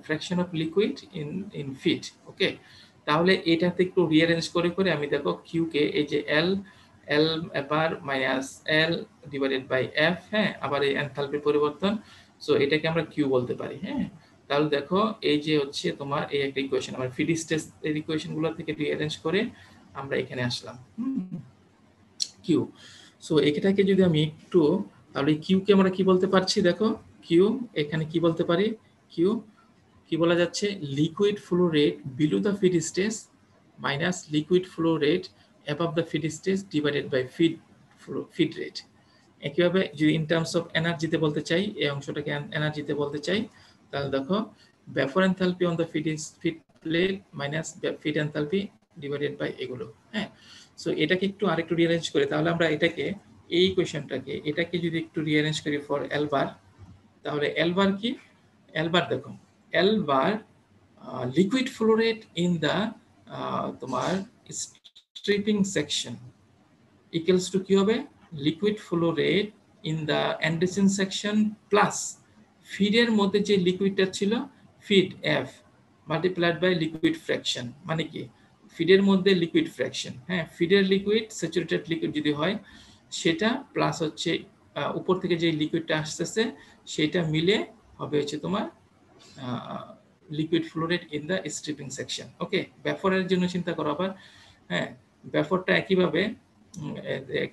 fraction of liquid in feed. Okay, তাহলে এটাতে একটু রিঅ্যারেঞ্জ করে করে আমি দেখো কিউ কে এই যে L L bar minus L divided by F, হ্যাঁ, আবার এই এনথালপির পরিবর্তন, সো এটাকে আমরা কিউ বলতে পারি। হ্যাঁ, তাহলে দেখো এই যে হচ্ছে তোমার এই একটা ইকুয়েশন, আমরা ফিড স্টেজ এর ইকুয়েশন গুলো থেকে রিঅ্যারেঞ্জ করে আমরা এখানে আসলাম কিউ। সো এটাকে যদি আমি একটু, তাহলে কিউ কে আমরা কি বলতে পারছি, দেখো কিউ এখানে কি বলতে পারি, কিউ কি বলা যাচ্ছে, liquid flow rate below the feed stage minus liquid flow rate above the feed stage divided by feed rate. একইভাবে যদি in terms of এনার্জিতে বলতে চাই, এই অংশটাকে এনার্জিতে বলতে চাই, তাহলে দেখো vapor enthalpy on the feed plate minus feed enthalpy divided by এগুলো। হ্যাঁ, সো এটাকে একটু আরেকটু রিঅ্যারেঞ্জ করে, তাহলে আমরা এটাকে এই ইকুয়েশনটাকে এটাকে যদি একটু রিঅ্যারেঞ্জ করি ফর L bar, তাহলে L bar কি? L bar দেখো, L bar liquid flow rate in the তোমার stripping section equals to কি হবে? liquid flow rate in the enriching section plus ফিডের মধ্যে যে লিকুইডটা ছিল feed F multiplied by liquid fraction, মানে কি ফিডের মধ্যে লিকুইড ফ্র্যাকশন, হ্যাঁ ফিডের লিকুইড স্যাচুরেটেড লিকুইড যদি হয় সেটা প্লাস হচ্ছে উপর থেকে যে লিকুইডটা আসতেছে সেটা মিলে হবে হচ্ছে তোমার liquid flow rate in the stripping section. Okay, ভ্যাপরের জন্য চিন্তা করো আবার, হ্যাঁ ভ্যাপরটা একইভাবে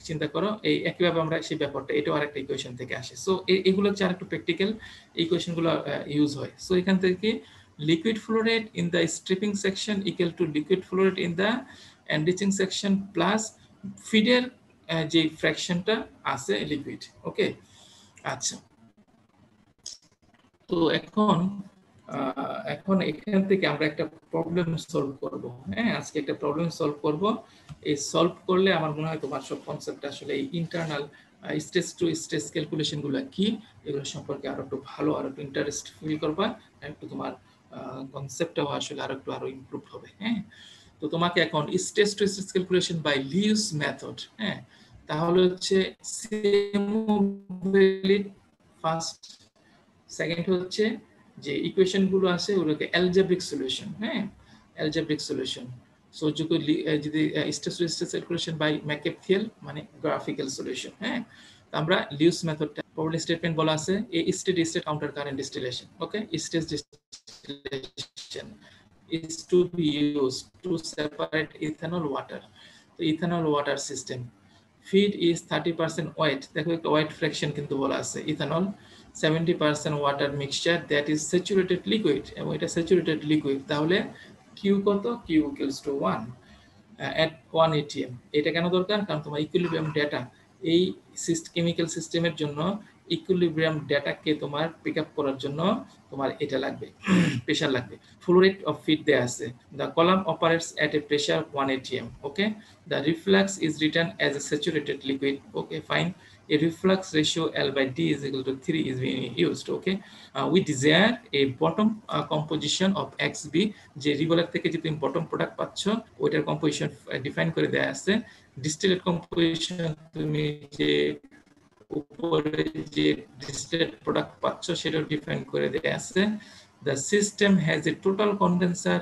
চিন্তা করো, এই একইভাবে আমরা সেই ব্যাপারটা এটাও আরেকটা ইকুয়েশন থেকে আসে। সো এগুলো হচ্ছে আরেকটু প্র্যাকটিক্যাল ইকুয়েশনগুলো ইউজ হয়। সো এখান থেকে liquid flow rate in the stripping section equal to liquid flow rate in the enriching section plus ফিডের যে ফ্র্যাকশনটা আছে লিকুইড। ওকে, আচ্ছা, তো এখন এখান থেকে আমরা একটা প্রবলেম সলভ করব। হ্যাঁ, আজকে একটা প্রবলেম সলভ করব। এই সলভ করলে আমার মনে হয় তোমার সব কনসেপ্ট আসলে এই ইন্টারনাল স্টেজ টু স্টেজ ক্যালকুলেশনগুলো কি এগুলো সম্পর্কে আরো একটু ভালো, আরো একটু ইন্টারেস্ট ফিল করবা, একটু তোমার কনসেপ্টটাও আসলে আরো ইমপ্রুভ হবে। হ্যাঁ, তো তোমাকে এখন stage to stage calculation by Lewis method, হ্যাঁ তাহলে হচ্ছে ফার্স্ট, সেকেন্ড হচ্ছে যে ইকুয়েশন গুলো আছে ওগুলোকে অ্যালজেব্রিক সলিউশন। হ্যাঁ, অ্যালজেব্রিক সলিউশন। সো যদি stage to stage calculation by McCabe Thiele মানে গ্রাফিক্যাল সলিউশন। হ্যাঁ, আমরা লিউস মেথডটা প্রবলেম স্টেটমেন্ট বলা আছে a steady state counter current distillation. Okay, stage distillation is to be used to separate ethanol water. তো ethanol water system feed is 30% weight, দেখো একটা weight fraction কিন্তু বলা আছে, ethanol 70% water mixture that is saturated liquid, এবং এটা saturated liquid, তাহলে Q কত? Q equals to 1 at 1 atm। এটা কেন দরকার? কারণ তোমার ইকুইলিব্রিয়াম ডেটা, এই কেমিক্যাল সিস্টেমের জন্য ইকুইলিব্রিয়াম ডেটাকে তোমার পিক আপ করার জন্য তোমার এটা লাগবে, প্রেসার লাগবে। ফ্লো রেট অফ ফিড দেয়া আছে, the column operates at a pressure 1 atm. okay, the reflux is written as a saturated liquid. okay, fine, a reflux ratio L by D is equal to 3 is being used. okay, we desire a bottom composition of XB, যে রিভলার থেকে যে তুমি bottom product পাচ্ছ ওইটার composition define করে দেয়া আছে। ডিস্টিলেট composition তুমি যে উপরে যে ডিস্টিলেট প্রোডাক্ট পাচ্ছ সেটা ডিফাইন করে দেয়া আছে। the system has a total condenser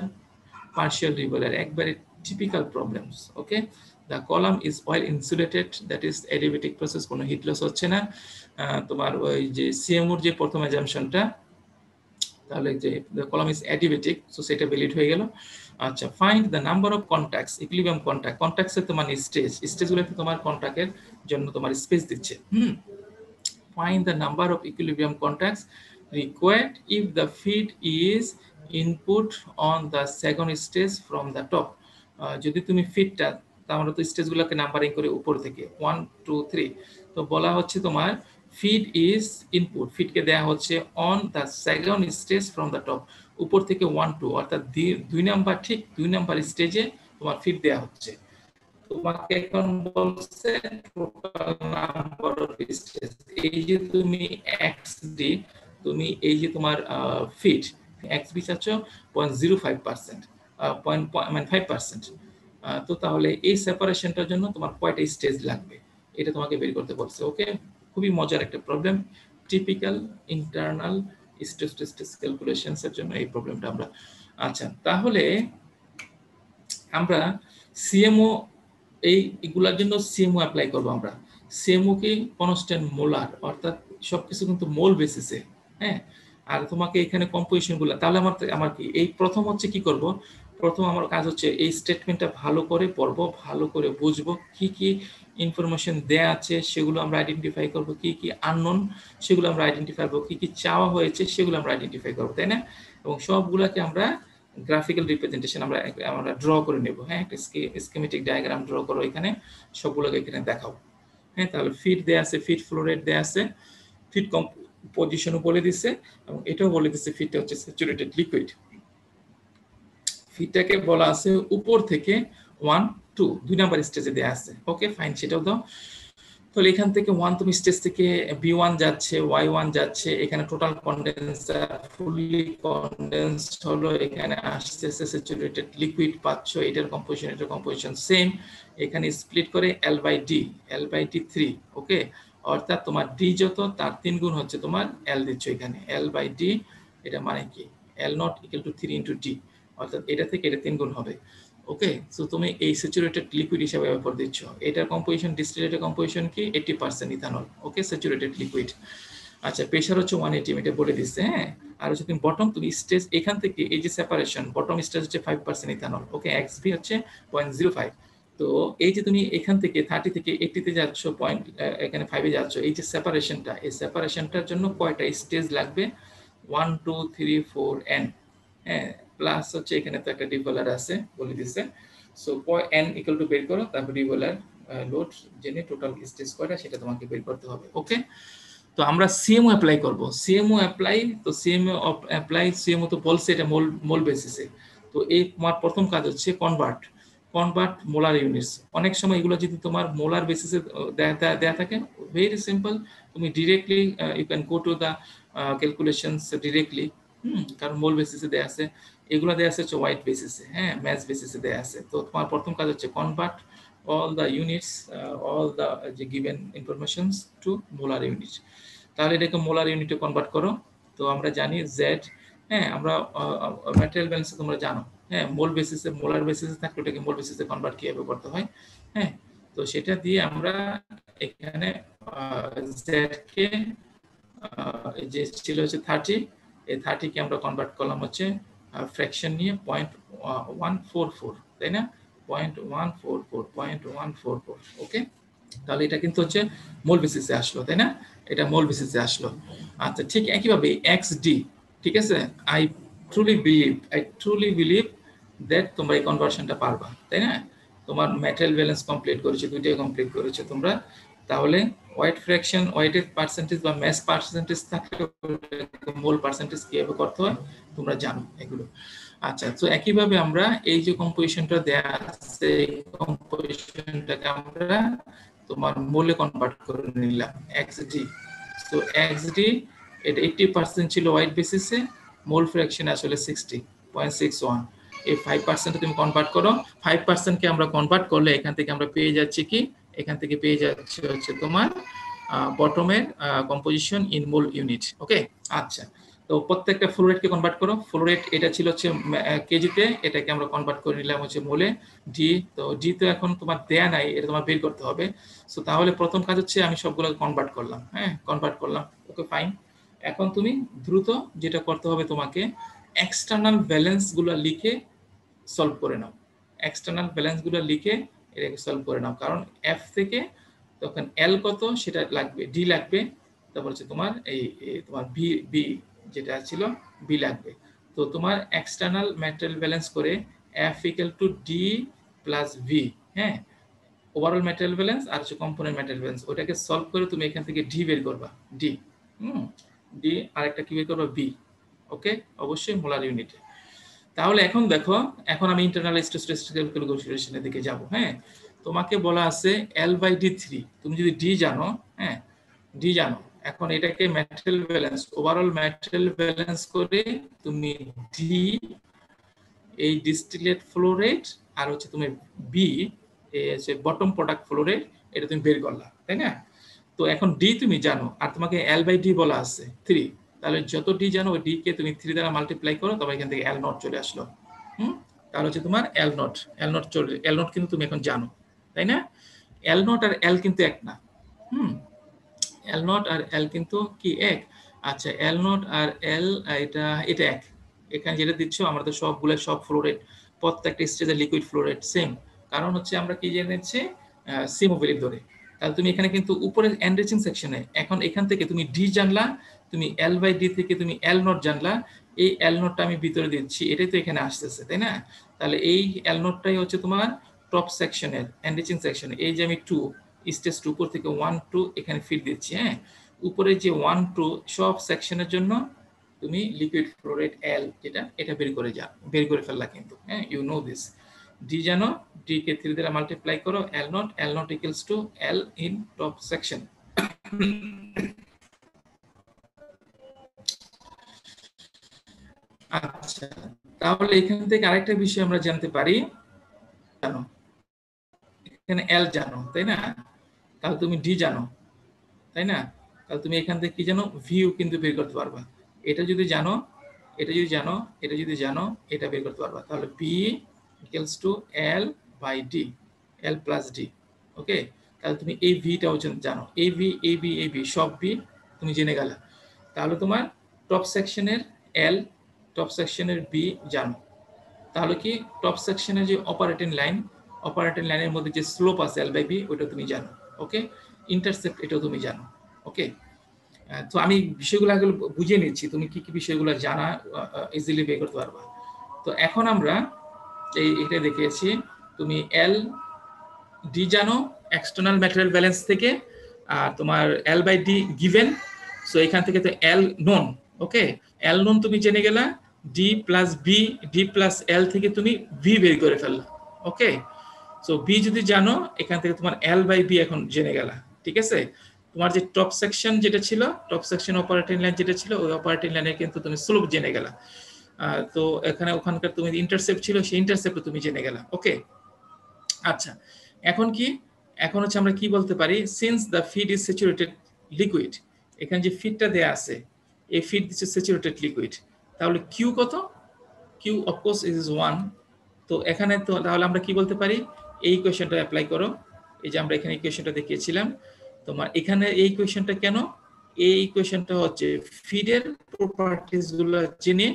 partial revealer, একবারে typical problems. okay, the column is oil insulated, that is adiabatic process, কোনো হিট লস হচ্ছে না। তোমার ওই যে সিএমওর যে প্রথম অ্যাজাম্পশনটা, তাহলে যে the column is adiabatic, so সেটা ভ্যালিড হয়ে গেল। আচ্ছা, find the number of contacts, equilibrium contact, contacts এর তোমার স্টেজগুলোতে তোমার কন্টাক্টের জন্য তোমার স্পেস দিচ্ছে। find the number of equilibrium contacts required if the feed is input on the second stage from the top. যদি তুমি ফিডটা, আমরা তো স্টেজগুলোকে নাম্বারিং করে উপর থেকে 1 2 3, তো বলা হচ্ছে তোমার ফিড ইজ ইনপুট, ফিডকে দেয়া হচ্ছে on the second stage from the top, উপর থেকে 1 2, অর্থাৎ 2 নাম্বার, ঠিক 2 নাম্বার স্টেজে তোমার ফিড দেয়া হচ্ছে। তোমাকে এখন বলছে টোটাল নাম্বার অফ স্টেজ, এই যে তুমি এক্সডি, তুমি এই যে তোমার ফিট এক্সবি চাচ্ছ 0.05%, 5%, তো তাহলে এই সেপারেশনটার জন্য তোমার কয়টা স্টেজ লাগবে এটা তোমাকে বের করতে বলছে। ওকে, খুবই মজার একটা problem, typical internal stage to stage calculations এর জন্য এই প্রবলেমটা আমরা। আচ্ছা, তাহলে আমরা সিএমও এইগুলোর জন্য সিএমও অ্যাপ্লাই করবো। আমরা সিএমও কি কনস্ট্যান্ট মোলার, অর্থাৎ সবকিছু কিন্তু মোল বেসিসে। হ্যাঁ, আর তোমাকে এখানে কম্পোজিশন গুলো, তাহলে আমার কি এই প্রথম হচ্ছে কি করব, প্রথম আমার কাজ হচ্ছে এই স্টেটমেন্টটা ভালো করে পড়বো, ভালো করে বুঝবো কি কি ইনফরমেশন দেয়া আছে সেগুলো আমরা আইডেন্টিফাই করব, কি কি আননোন সেগুলো আমরা আইডেন্টিফাই করবো, কি কি চাওয়া হয়েছে সেগুলো আমরা আইডেন্টিফাই করবো, তাই না? এবং সবগুলোকে আমরা গ্রাফিক্যাল রিপ্রেজেন্টেশন আমরা ড্র করে নেব। হ্যাঁ, একটা স্কিমেটিক ডায়াগ্রাম ড্র করো, এখানে সবগুলোকে এখানে দেখাও। হ্যাঁ, তাহলে ফিট দেয়া আছে, ফিট ফ্লো রেট দেয়া আছে, ফিট কম্পোজিশনও বলে দিছে, এবং এটাও বলে দিছে ফিটটা হচ্ছে স্যাচুরেটেড লিকুইড। ফিটটাকে বলা আছে উপর থেকে 1 2 দুই নাম্বার স্টেজে দেয়া আছে। ওকে ফাইন, সেটাও দাও। তাহলে এখান থেকে 1 তুমি স্টেজ থেকে B1 যাচ্ছে, Y1 যাচ্ছে, এখানে টোটাল কনডেন্সার ফুললি কনডেন্সড হলো, এখানে আসতেছে স্যাচুরেটেড লিকুইড পাচ্ছ, এটার কম্পোজিশন সেম। এখানে স্প্লিট করে L/D 3। ওকে, অর্থাৎ তোমার D যত তার 3 গুণ হচ্ছে তোমার L দিচ্ছ এখানে। L/D এটা মানে কি L not equal to 3 into D, অর্থাৎ এটা থেকে এটা 3 গুণ হবে। ওকে, সো তুমি এই স্যাচুরেটেড লিকুইড হিসেবে ব্যবহার দিচ্ছ। এটার কম্পোজিশন, ডিস্টিলেটের কম্পোজিশন কি 80% ইথানল। ওকে, স্যাচুরেটেড লিকুইড। আচ্ছা, প্রেসার হচ্ছে 180, এটা বলে দিচ্ছে। হ্যাঁ, আর হচ্ছে তুমি বটম, তুমি স্টেজ এখান থেকে এই যে সেপারেশন, বটম স্টেজ হচ্ছে 5% ইথানল। ওকে, XB হচ্ছে 0.05। তো এই যে তুমি এখান থেকে 30 থেকে 80 তে যাচ্ছ, এখানে 5 এ যাচ্ছ, এই যে সেপারেশনটা, এই সেপারেশনটার জন্য কয়টা স্টেজ লাগবে? 1 2 3 4 n। হ্যাঁ, প্লাস হচ্ছে এখানে তো একটা ডিভলার আছে বলে দিছে। সো n ইকুয়াল টু বের করো, তারপর ডিভলার লোড জেনে টোটাল স্টেজ কয়টা সেটা তোমাকে বের করতে হবে। ওকে, তো আমরা সিএমও অ্যাপ্লাই করব। সিএমও অ্যাপ্লাই, তো সিএমও অ্যাপ্লাই, সিএমও তো বলছে এটা মোল বেসিসে। তো এই তোমার প্রথম কাজ হচ্ছে কনভার্ট মোলার ইউনিটস। অনেক সময় এগুলো যদি তোমার মোলার বেসিসে দেয়া থাকে, ভেরি সিম্পল, তুমি directly you can go to the calculations directly. কারণ মোল বেসিসে দেয়া আছে, এগুলো দেয়া আছে হচ্ছে ওয়াইট বেসিসে, হ্যাঁ, ম্যাচ বেসিসে দেয়া আছে। তো তোমার প্রথম কাজ হচ্ছে convert all the units, all the given informations to molar unit। তাহলে এটাকে মোলার ইউনিটে কনভার্ট করো। তো আমরা জানি জেড, হ্যাঁ, আমরা ম্যাটেরিয়াল ব্যালেন্সে তোমরা জানো, হ্যাঁ, মোল বেসিসে, মোলার বেসিসে থাকলে ওটাকে মোল বেসিসে কনভার্ট কিভাবে করতে হয়। হ্যাঁ, তো সেটা দিয়ে আমরা এখানে জেড কে যে ছিল হচ্ছে 30, এই 30 কে আমরা কনভার্ট করলাম হচ্ছে ফ্র্যাকশন নিয়ে 0.144, তাই না? 0.144। ওকে, তাহলে এটা কিন্তু হচ্ছে মোল বেসিসে আসলো, তাই না? এটা মোল বেসিসে আসলো। আচ্ছা, ঠিক একইভাবে XD, ঠিক আছে, আই ট্রুলি বিলিভ দ্যাট তোমরা এই কনভার্সনটা পারবা, তাই না? তোমার ম্যাটেরিয়াল ব্যালেন্স কমপ্লিট করেছে, দুইটাই কমপ্লিট করেছে তোমরা। তাহলে ওয়েট ফ্র্যাকশন, ওয়েটের পার্সেন্টেজ বা ম্যাস পার্সেন্টেজ থাকলে মোল পার্সেন্টেজ কিভাবে করতে হয় তোমরা জানো এগুলো। আচ্ছা, তো একইভাবে আমরা এই যে কম্পোজিশনটা দেয়া আছে, এই কম্পোজিশনটাকে আমরা তোমার মোলে কনভার্ট করে নিলাম XD। তো XD এটা 80% ছিল হোয়াইট বেসিসে, মোল ফ্র্যাকশন আসলে 60.61। এই 5% তুমি কনভার্ট করো, 5% কে আমরা কনভার্ট করলে এখান থেকে আমরা পেয়ে যাচ্ছি কি, এখান থেকে পেয়ে যাচ্ছে হচ্ছে তোমার বটমের কম্পোজিশন ইন মোল ইউনিট। ওকে, আচ্ছা, তো প্রত্যেকটা ফ্লো রেটকে কনভার্ট করো। ফ্লো রেট এটা ছিল হচ্ছে কেজিতে, এটাকে আমরা কনভার্ট করে নিলাম হচ্ছে মোলে, ডি। তো ডি তো এখন তোমার দেয়া নাই, এটা তোমার বের করতে হবে। সো তাহলে প্রথম কাজ হচ্ছে আমি সবগুলো কনভার্ট করলাম। হ্যাঁ, কনভার্ট করলাম। ওকে ফাইন, এখন তুমি দ্রুত যেটা করতে হবে, তোমাকে এক্সটার্নাল ব্যালেন্স গুলো লিখে সলভ করে নাও। এক্সটার্নাল ব্যালেন্স গুলো লিখে এটাকে সলভ করে নাও, কারণ এফ থেকে তখন এল কত সেটা লাগবে, ডি লাগবে, তারপর হচ্ছে তোমার এই তোমার বি যেটা ছিল বি লাগবে। তো তোমার এক্সটার্নাল ম্যাটেরিয়াল ব্যালেন্স করে F equal to D plus V, হ্যাঁ, ওভারঅল ম্যাটেরিয়াল ব্যালেন্স আর হচ্ছে কম্পোনেন্ট ম্যাটেরিয়াল ব্যালেন্স, ওটাকে সলভ করে তুমি এখান থেকে ডি বের করবা, ডি। ডি আর একটা কি বের করবা, বি। ওকে, অবশ্যই মোলার ইউনিটে। তাহলে এখন দেখো, এখন আমি ইন্টারনাল স্ট্যাটিস্টিক্যাল ক্যালকুলেশনের দিকে যাব। হ্যাঁ, তোমাকে বলা আছে L/D3, তুমি যদি ডি জানো, হ্যাঁ, ডি জানো, এখন এটাকে material balance, overall material balance করে তুমি ডি, এই ডিস্টিলেট ফ্লো রেট আর হচ্ছে তুমি বি, এই হচ্ছে বটম প্রোডাক্ট ফ্লো রেট, এটা তুমি বের করলা, তাই না? তো এখন ডি তুমি জানো, আর তোমাকে L/D বলা আছে 3, তাহলে যত ডি জানো ওই ডি কে তুমি 3 দ্বারা মাল্টিপ্লাই করো, তবে এখান থেকে L নট চলে আসলো। তাহলে হচ্ছে তোমার L নট কিন্তু তুমি এখন জানো, তাই না? L নট আর L কিন্তু এক না। L নট আর L কিন্তু কি এক? আচ্ছা, L নট আর L এটা এক। এখানে যেটা দিচ্ছ আমরা তো সবগুলো সব ফ্লো রেট, প্রত্যেকটা স্টেজের লিকুইড ফ্লো রেট সেম, কারণ হচ্ছে আমরা কি জেনেছি সিএমও ভ্যালু ধরে। তাহলে তুমি এখানে কিন্তু উপরে এনরিচিং সেকশনে এখন এখান থেকে তুমি ডি জানলা, তুমি L/D থেকে তুমি L নট জানলা, এই এল নোটটা আমি ভিতরে দিচ্ছি, এটাই তো এখানে আসতেছে, তাই না? তাহলে এই এল নোটটাই হচ্ছে তোমার টপ সেকশনের এনরিচিং সেকশন। এই যে আমি 2 স্টেজ 2 উপর থেকে 1 2 এখানে ফিট দিচ্ছি। হ্যাঁ, উপরে যে 1 2 সব সেকশনের জন্য তুমি লিকুইড ফ্লোরাইড এল যেটা এটা বের করে ফেললা কিন্তু। হ্যাঁ, ইউ নো দিস। ডি জানো, ডি কে 3 দ্বারা মাল্টিপ্লাই করো, L not equals to L in top section. আচ্ছা, তাহলে এখান থেকে আরেকটা বিষয় আমরা জানতে পারি, জানো এখানে এল জানো, তাই না? তাহলে তুমি ডি জানো, তাই না? তাহলে তুমি এখান থেকে কি জানো, ভিউ কিন্তু বের করতে পারবা। এটা যদি জানো, এটা যদি জানো, এটা যদি জানো, এটা বের করতে পারবা। তাহলে B equals to L by D, L plus D. Okay, তাহলে তুমি এই ভিটাও জানো, এই ভি এই বি এই বি সব বি তুমি জেনে গেলে। তাহলে তোমার টপ সেকশনের এল, টপ সেকশনের বি জানো। তাহলে কি টপ সেকশনের যে অপারেটিং লাইনের মধ্যে যে স্লোপ আছে এল বাই বি, ওটা তুমি জানো। ওকে, ইন্টারসেপ্ট এটাও তুমি জানো। ওকে, তো আমি বিষয়গুলো আগে বুঝিয়ে নিচ্ছি, তুমি কি কি বিষয়গুলো জানা ইজিলি বের করতে পারবা। তো এখন আমরা এটা দেখিয়েছি, তুমি এল ডি জানো এক্সটার্নাল ম্যাটেরিয়াল ব্যালেন্স থেকে, আর তোমার L by D given. So এখান থেকে তো এল নোন। ওকে, এল নোন তুমি জেনে গেলা, D plus B, D plus L থেকে তুমি ভি বের করে ফেললা। ওকে, সো বি যদি জানো, এখান থেকে তোমার এল বাই বি এখন জেনে গেলা। ঠিক আছে, তোমার যে টপ সেকশন যেটা ছিল, টপ সেকশন অপারেটিং লাইন যেটা ছিল, ওই অপারেটিং লাইনে কিন্তু তুমি স্লোপ জেনে গেলা। তো এখানে ওখানকার তুমি ইন্টারসেপ্ট ছিল, সেই ইন্টারসেপ্ট তুমি জেনে গেলা। ওকে, আচ্ছা, এখন কি, এখন হচ্ছে আমরা কি বলতে পারি, since the feed is saturated liquid, এখানে যে ফিডটা দেয়া আছে, এই ফিড দিচ্ছে স্যাচুরেটেড লিকুইড, তাহলে কিউ কত? Q of course is 1। তো এখানে তো তাহলে আমরা কি বলতে পারি, এই ইকুয়েশনটা অ্যাপ্লাই করো। এই যে আমরা এখানে ইকুয়েশনটা দেখিয়েছিলাম, তোমার এখানে এই ইকুয়েশনটা কেন, এই ইকুয়েশনটা হচ্ছে ফিডের প্রপার্টিজ গুলো জেনে,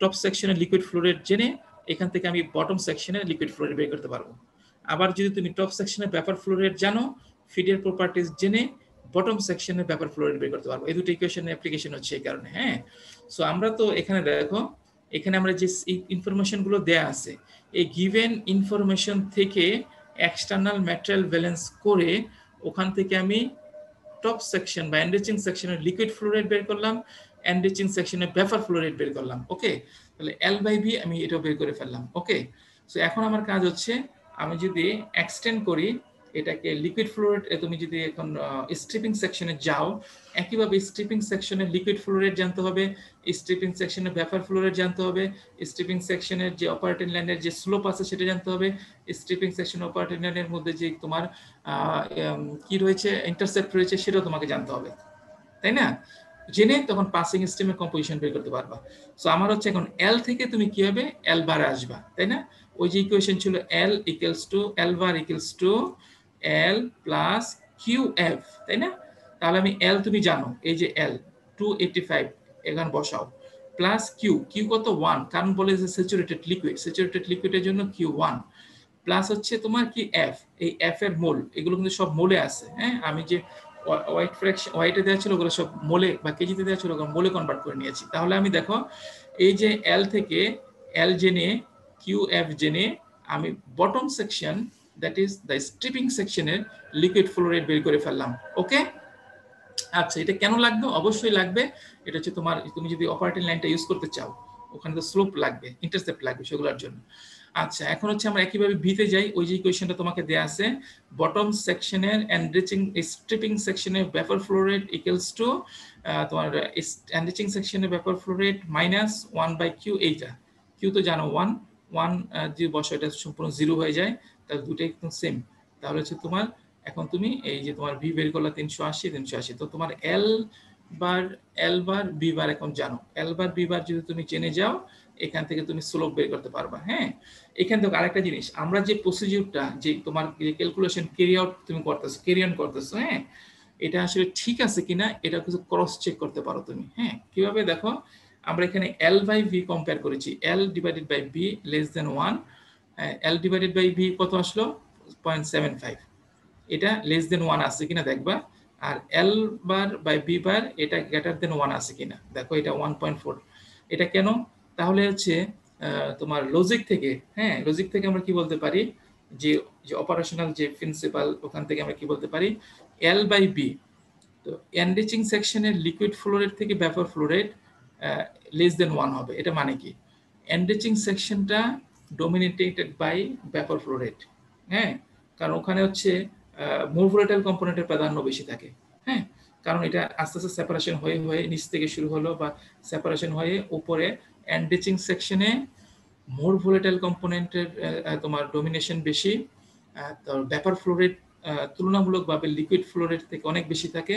টপ সেকশনের লিকুইড ফ্লোরেট জেনে, এখান থেকে আমি বটম সেকশনের লিকুইড ফ্লোরেট বের করতে পারবো। আবার যদি তুমি টপ সেকশনের ভেপার ফ্লোরেট জানো, ফিডের প্রপার্টিজ জেনে বটম সেকশনের ভেপার ফ্লোরেট বের করতে পারবো। এই দুটো ইকুয়েশনের অ্যাপ্লিকেশন হচ্ছে এই কারণে। হ্যাঁ, সো আমরা তো এখানে দেখো, এখানে আমরা যে ইনফরমেশন গুলো দেয়া আছে, এই গিভেন ইনফরমেশন থেকে এক্সটার্নাল ম্যাটেরিয়াল ব্যালেন্স করে, ওখান থেকে আমি টপ সেকশন বা এনরিচিং সেকশনের লিকুইড ফ্লোরাইড বের করলাম, এনরিচিং সেকশনের ভেপার ফ্লোরাইড বের করলাম। ওকে, তাহলে এল বাই ভি আমি এটাও বের করে ফেললাম। ওকে, সো এখন আমার কাজ হচ্ছে, আমি যদি এক্সটেন্ড করি এটাকে লিকুইড ফ্লোরাইড, তুমি যদি এখন স্ট্রিপিং সেকশনে যাও, একইভাবে স্ট্রিপিং সেকশনের লিকুইড ফ্লোরাইড জানতে হবে, স্ট্রিপিং সেকশনের ভেপার ফ্লোরাইড জানতে হবে, স্ট্রিপিং সেকশনের যে অপারেটিং লাইনের যে স্লোপ আছে সেটা জানতে হবে, স্ট্রিপিং সেকশন অপারেটিং লাইনের মধ্যে যে তোমার কি রয়েছে, ইন্টারসেপ্ট রয়েছে, সেটাও তোমাকে জানতে হবে, তাই না? জেনে তখন পাসিং স্ট্রিমের কম্পোজিশন বের করতে পারবা। সো আমার হচ্ছে এখন এল থেকে তুমি কি হবে, এল বারে আসবা, তাই না? ওই যে ইকুয়েশন ছিল L equals to L bar equals to L plus Q F, তাই না? তাহলে আমি এল তুমি জানো, এই যে এল 285 এখানে বসাও, প্লাস কিউ, কিউ কত 1, কারণ বলে যে স্যাচুরেটেড লিকুইডের জন্য কিউ 1, প্লাস হচ্ছে তোমার কি এফ, এই এফ এর মোল, এগুলো কিন্তু সব মোলে আছে। হ্যাঁ, আমি যে হোয়াইট ফ্র্যাকশন হোয়াইটে দেওয়া ছিল ওগুলো সব মোলে বা কেজিতে দেওয়া ছিল ওগুলো মোলে কনভার্ট করে নিয়েছি। তাহলে আমি দেখো, এই যে এল থেকে এল জেনে, কিউ এফ জেনে, আমি bottom section that is the stripping সেকশনের লিকুইড ফ্লো রেট বের করে ফেললাম। ওকে, আচ্ছা, এটা কেন লাগবে? অবশ্যই লাগবে। এটা হচ্ছে তোমার, তুমি যদি অপারেটিং লাইনটা ইউজ করতে চাও, ওখানে তো স্লোপ লাগবে, ইন্টারসেপ্ট লাগবে, সেগুলোর জন্য। আচ্ছা, এখন হচ্ছে আমরা একইভাবে ভিতে যাই, ওই যে ইকুয়েশনটা তোমাকে দেয়া আছে, বটম সেকশনের এনরিচিং স্ট্রিপিং সেকশনের vapour flow rate equals to তোমার এনরিচিং সেকশনের vapour flow rate minus 1/q, এইটা কিউ তো জানো 1 যে বসো, এটা সম্পূর্ণ 0 হয়ে যায়, তাহলে দুটোই একদম সেম। তাহলে হচ্ছে তোমার, এখন তুমি এই যে তোমার ভি বের করলা 380, তো তোমার এল বার বি বার এখন জানো, এল বার বি বার যদি তুমি জেনে যাও, এখান থেকে তুমি স্লোপ বের করতে পারবা। হ্যাঁ, এখান থেকে আরেকটা জিনিস, আমরা যে প্রসিডিউরটা, যে তোমার ক্যালকুলেশন ক্যারি আউট তুমি করতেছো, ক্যারি অন করতেছো, হ্যাঁ, এটা আসলে ঠিক আছে কিনা এটা কিছু ক্রস চেক করতে পারো তুমি। হ্যাঁ, কিভাবে দেখো, আমরা এখানে এল বাই ভি কম্পেয়ার করেছি, L divided by B less than 1, L divided by V কত আসলো 0.75, এটা লেস দেন 1 আছে কিনা দেখবা, আর এল বার বাই বি বার এটা গ্রেটার দেন 1 আছে কিনা দেখো, এটা 1.4, এটা কেন? তাহলে হচ্ছে তোমার লজিক থেকে, হ্যাঁ লজিক থেকে আমরা কি বলতে পারি যে অপারেশনাল যে প্রিন্সিপাল ওখান থেকে আমরা কি বলতে পারি L/B। তো এনরিচিং সেকশনের লিকুইড ফ্লো রেট থেকে vapour flow rate less than 1 হবে। এটা মানে কি? এনরিচিং সেকশনটা dominated by vapour flow rate, হ্যাঁ কারণ ওখানে হচ্ছে মোর ভোলাটাইল কম্পোনেন্টের প্রাধান্য বেশি থাকে, হ্যাঁ কারণ এটা আস্তে আস্তে সেপারেশন হয়ে হয়ে নিচ থেকে শুরু হলো বা সেপারেশন হয়ে উপরে এনরিচিং সেকশনে মোর ভোলাটাইল কম্পোনেন্টের তোমার ডমিনেশন বেশি, ভেপর ফ্লো রেট তুলনামূলকভাবে লিকুইড ফ্লো রেট থেকে অনেক বেশি থাকে।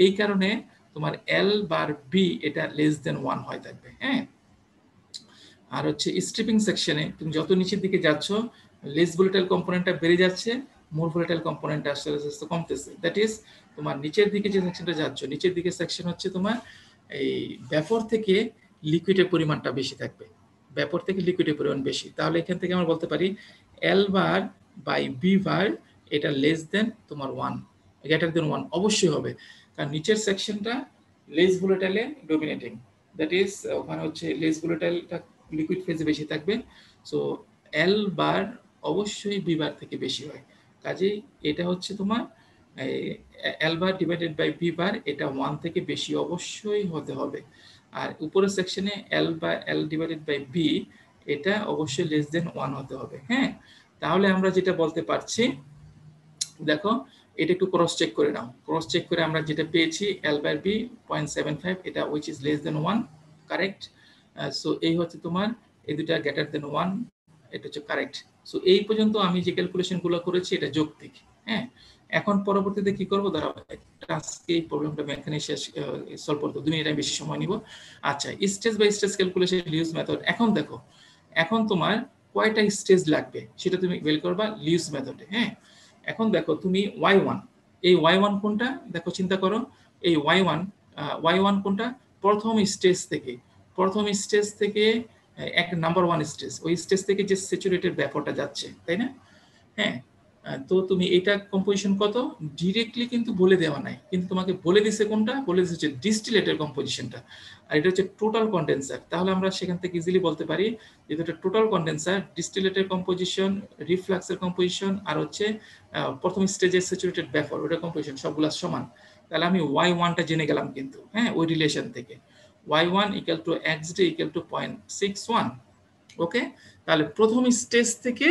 এই কারণে তোমার L/B এটা লেস দেন 1 হয় থাকবে, হ্যাঁ। আর হচ্ছে স্ট্রিপিং সেকশনে তুমি যত নিচের দিকে যাচ্ছ লেস ভোলাটাইল কম্পোনেন্টটা বেড়ে যাচ্ছে, মোর ভোলাটাইল কম্পোনেন্টটা আস্তে আস্তে কমতেছে। দ্যাট ইজ তোমার নিচের দিকে যে সেকশনটা যাচ্ছ, নিচের দিকে সেকশন হচ্ছে তোমার এই ভেপর থেকে লিকুইডের পরিমাণটা বেশি থাকবে, ভেপর থেকে লিকুইডের পরিমাণ বেশি। তাহলে এখান থেকে আমরা বলতে পারি L/B এটা লেস দেন তোমার 1, গ্রেটার দেন 1 অবশ্যই হবে, কারণ নিচের সেকশনটা লেস ভোলাটাইলে ডমিনেটিং। দ্যাট ইজ ওখানে হচ্ছে লেস ভোলাটাইলটা লিকুইড ফেজে বেশি থাকবে। সো L/বার অবশ্যই B বার থেকে বেশি হয়। কাজেই এটা হচ্ছে তোমার L/বার ডিভাইডেড বাই B বার, এটা 1 থেকে বেশি অবশ্যই হতে হবে। আর উপরের সেকশনে L ডিভাইডেড বাই B এটা অবশ্যই লেস দেন 1 হতে হবে, হ্যাঁ। তাহলে আমরা যেটা বলতে পারছি, দেখো এটা একটু ক্রস চেক করে নাও। ক্রস চেক করে আমরা যেটা পেয়েছি L/B 0.75, এটা which is less than 1, correct. So এই হচ্ছে তোমার এই দুটা গ্রেটার দেন 1, এটা হচ্ছে কারেক্ট। সো এই পর্যন্ত আমি যে ক্যালকুলেশনগুলো করেছি এটা যৌক্তিক, হ্যাঁ। এখন পরবর্তীতে কি করব, দাঁড়াও একটা আজকে এই প্রবলেমটা এখানে শেষ সলভ করতে 2 মিনিট বেশি সময় নিব। আচ্ছা, stage by stage calculation Lewis method. এখন দেখো এখন তোমার কয়টা স্টেজ লাগবে সেটা তুমি বের করবা লিউজ মেথডে, হ্যাঁ। এখন দেখো তুমি y1, এই y1 কোনটা দেখো, চিন্তা করো এই y1 কোনটা, প্রথম স্টেজ থেকে এক নাম্বার 1 স্টেজ, ওই স্টেজ থেকে যে স্যাচুরেটেড ভেপরটা যাচ্ছে, তাই না, হ্যাঁ। তো তুমি এটা কম্পোজিশন কত ডিরেক্টলি কিন্তু বলে দেওয়া নাই, কিন্তু তোমাকে বলে দিছে কোনটা, বলে দিচ্ছে ডিস্টিলেটের কম্পোজিশনটা, আর এটা হচ্ছে টোটাল কন্ডেন্সার। তাহলে আমরা সেখান থেকে ইজিলি বলতে পারি যে এটা টোটাল কন্ডেন্সার, ডিস্টিলেটের কম্পোজিশন, রিফ্লাক্সের কম্পোজিশন, আর হচ্ছে প্রথম স্টেজের স্যাচুরেটেড ভেপর ওটা কম্পোজিশন সবগুলা সমান। তাহলে আমি y1টা জেনে গেলাম কিন্তু, হ্যাঁ, ওই রিলেশন থেকে y1 equal to xd equal to 0.61। ওকে, তাহলে প্রথম স্টেজ থেকে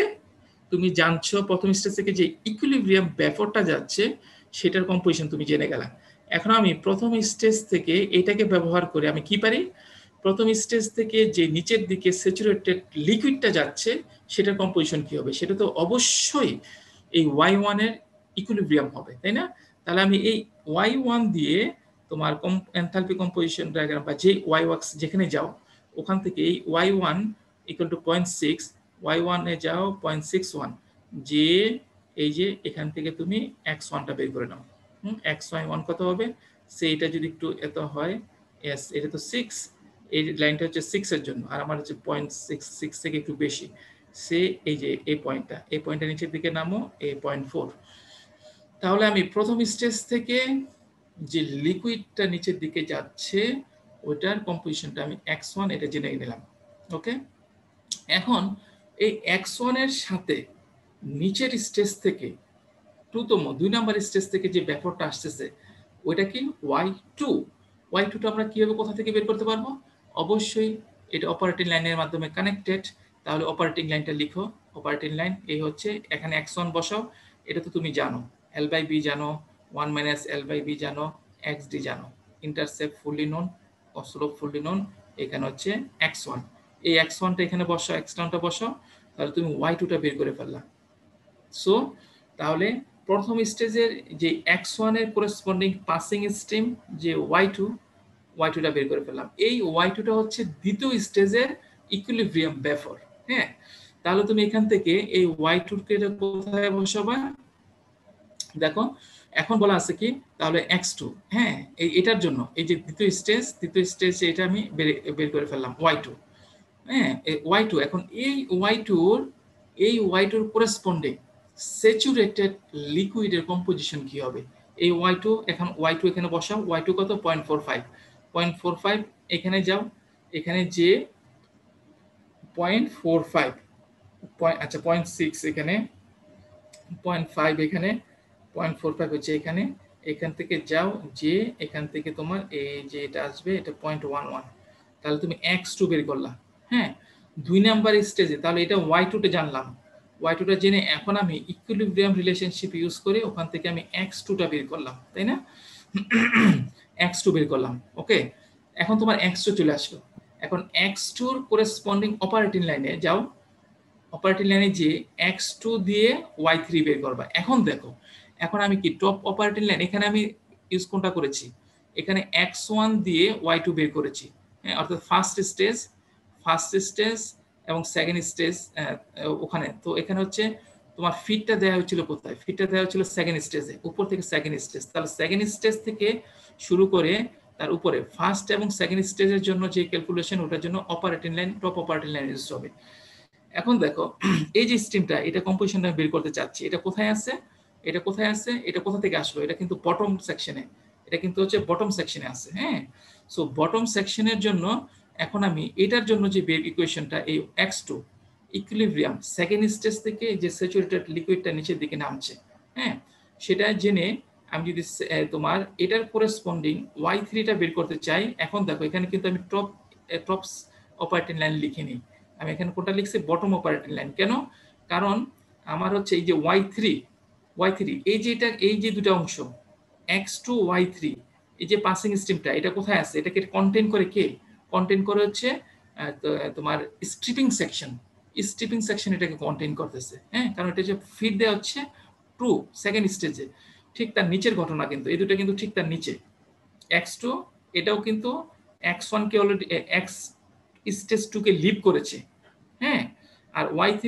তুমি জানছো, প্রথম স্টেজ থেকে যে ইকুইলিব্রিয়াম ভেপরটা যাচ্ছে সেটার কম্পোজিশন তুমি জেনে গেলা। এখন আমি প্রথম স্টেজ থেকে এটাকে ব্যবহার করে আমি কি পারি, প্রথম স্টেজ থেকে যে নিচের দিকে স্যাচুরেটেড লিকুইডটা যাচ্ছে সেটার কম্পোজিশন কি হবে, সেটা তো অবশ্যই এই y1 এর ইকুইলিব্রিয়াম হবে, তাই না। তাহলে আমি এই y1 দিয়ে তোমার এনথালপি কম্পোজিশন ডায়াগ্রাম বা যে y-ওয়াক্স যেখানে যাও ওখান থেকে এই y1 ইকুয়াল টু 0.6, y1 এ যাও 0.61, যে এই যে এখান থেকে তুমি x1টা বের করে নাও। xy1 কত হবে, সেইটা যদি একটু এত হয়, এস এটা তো 6, এই লাইনটা হচ্ছে 6 এর জন্য, আর আমার হচ্ছে 0.66 থেকে একটু বেশি, সে এই যে এই পয়েন্টটা নিচের দিকে নামো, এই 0.4। তাহলে আমি প্রথম স্টেজ থেকে যে লিকুইডটা নিচের দিকে যাচ্ছে ওটার কম্পোজিশনটা আমি x1 এটা জেনে নিলাম। ওকে, এখন এই x1 এর সাথে নিচের স্টেজ থেকে 2 নাম্বার স্টেজ থেকে যে ভেপরটা আসতেছে ওইটা কি y2টা আমরা কিভাবে কোথা থেকে বের করতে পারবো, অবশ্যই এটা অপারেটিং লাইনের মাধ্যমে কানেক্টেড। তাহলে অপারেটিং লাইনটা লিখো, অপারেটিং লাইন এই হচ্ছে, এখানে x1 বসাও, এটা তো তুমি জানো L/B জানো, 1 মাইনাস L/B জানো, xd জানো, intercept fully known, slope fully known, এখানে হচ্ছে x1, এই x1টা এখানে বসাও, x1টা বসাও, তাহলে তুমি y2টা বের করে ফেললা। সো তাহলে প্রথম স্টেজের যে x1 এর করেসপন্ডিং পাসিং স্ট্রিম যে y2টা বের করে ফেললাম। এই y2টা হচ্ছে দ্বিতীয় স্টেজের ইকুইলিব্রিয়াম ভেপর, হ্যাঁ। তাহলে তুমি এখান থেকে এই y2কে কোথায় বসাবা, দেখো এখন বলা আছে কি, তাহলে x2, হ্যাঁ, এটার জন্য এই যে দ্বিতীয় স্টেজ এটা আমি বের করে ফেললাম y2, হ্যাঁ, y2। এখন এই y2 করেসপন্ডিং স্যাচুরেটেড লিকুইডের কম্পোজিশন কি হবে, এই y2 এখানে বসাও, y2 কত 0.45 এখানে যাও, এখানে যে 0.45 আচ্ছা 0.6 এখানে 0.5 এখানে 0.45 হচ্ছে এখানে, এখান থেকে যাও যে এখান থেকে তোমার এই যে এটা আসবে এটা 0.11, তাহলে তুমি x2 বের করলা। হ্যাঁ, 2 নাম্বার স্টেজে তাহলে এটা y2 তে জানলাম, y2 টা জেনে এখন আমি ইকুইলিব্রিয়াম রিলেশনশিপ ইউজ করে ওখান থেকে আমি x2 টা বের করলাম, তাই না? x2 বের করলাম। ওকে, এখন তোমার x2 চলে আসলো। এখন x2 এর করেসপন্ডিং অপারেটিং লাইনে যাও, অপারেটিং লাইনে যে x2 দিয়ে y3 বের করবা। এখন দেখো, এখন আমি কি টপ অপারেটিং লাইন এখানে আমি ইউজ কোনটা করেছি, এখানে x1 দিয়ে y2 বের করেছি। হ্যাঁ, অর্থাৎ ফার্স্ট স্টেজ এবং সেকেন্ড স্টেজ ওখানে। তো এখানে হচ্ছে তোমার ফিটটা দেওয়া হয়েছিল কোথায়, ফিটটা দেওয়া হয়েছিল সেকেন্ড স্টেজে, উপর থেকে সেকেন্ড স্টেজ। তাহলে সেকেন্ড স্টেজ থেকে শুরু করে তার উপরে ফার্স্ট এবং সেকেন্ড স্টেজের জন্য যে ক্যালকুলেশন, ওটার জন্য operating line top operating line use হবে। এখন দেখো এই যে স্ট্রিমটা, এটা কম্পোজিশনটা বের করতে চাচ্ছি, এটা কোথায় আছে, এটা কোথায় আছে, এটা কোথা থেকে আসলো, এটা কিন্তু বটম সেকশনে, এটা কিন্তু হচ্ছে বটম সেকশনে আছে। হ্যাঁ, সো বটম সেকশনের জন্য এখন আমি এটার জন্য যে বের ইকুয়েশনটা, এই x2 ইকুইলিব্রিয়াম সেকেন্ড স্টেজ থেকে যে স্যাচুরেটেড লিকুইডটা নিচের দিকে নামছে, হ্যাঁ, সেটা জেনে আমি যদি তোমার এটার করেসপন্ডিং y3 টা বের করতে চাই। এখন দেখো এখানে কিন্তু আমি টপ অপারেটিং লাইন লিখিনি, আমি এখানে কোনটা লিখছি, বটম অপারেটিং লাইন। কেন? কারণ আমার হচ্ছে এই যে y3 এই যে এটা, এই যে দুটো অংশ x2 y3, এই যে পাসিং স্ট্রিমটা এটা কোথায় আছে, এটাকে কন্টেইন করে কে, কন্টেইন করে হচ্ছে তোমার স্ট্রিপিং সেকশন এটাকে কন্টেইন করতেছে। হ্যাঁ, কারণ এটা যে ফিড দেওয়া হচ্ছে টু সেকেন্ড স্টেজে, ঠিক তার নিচের ঘটনা কিন্তু এই দুটো কিন্তু ঠিক তার নিচে। x2 এটাও কিন্তু x1 কে অলরেডি x স্টেজ 2 কে লিভ করেছে। হ্যাঁ, আর y3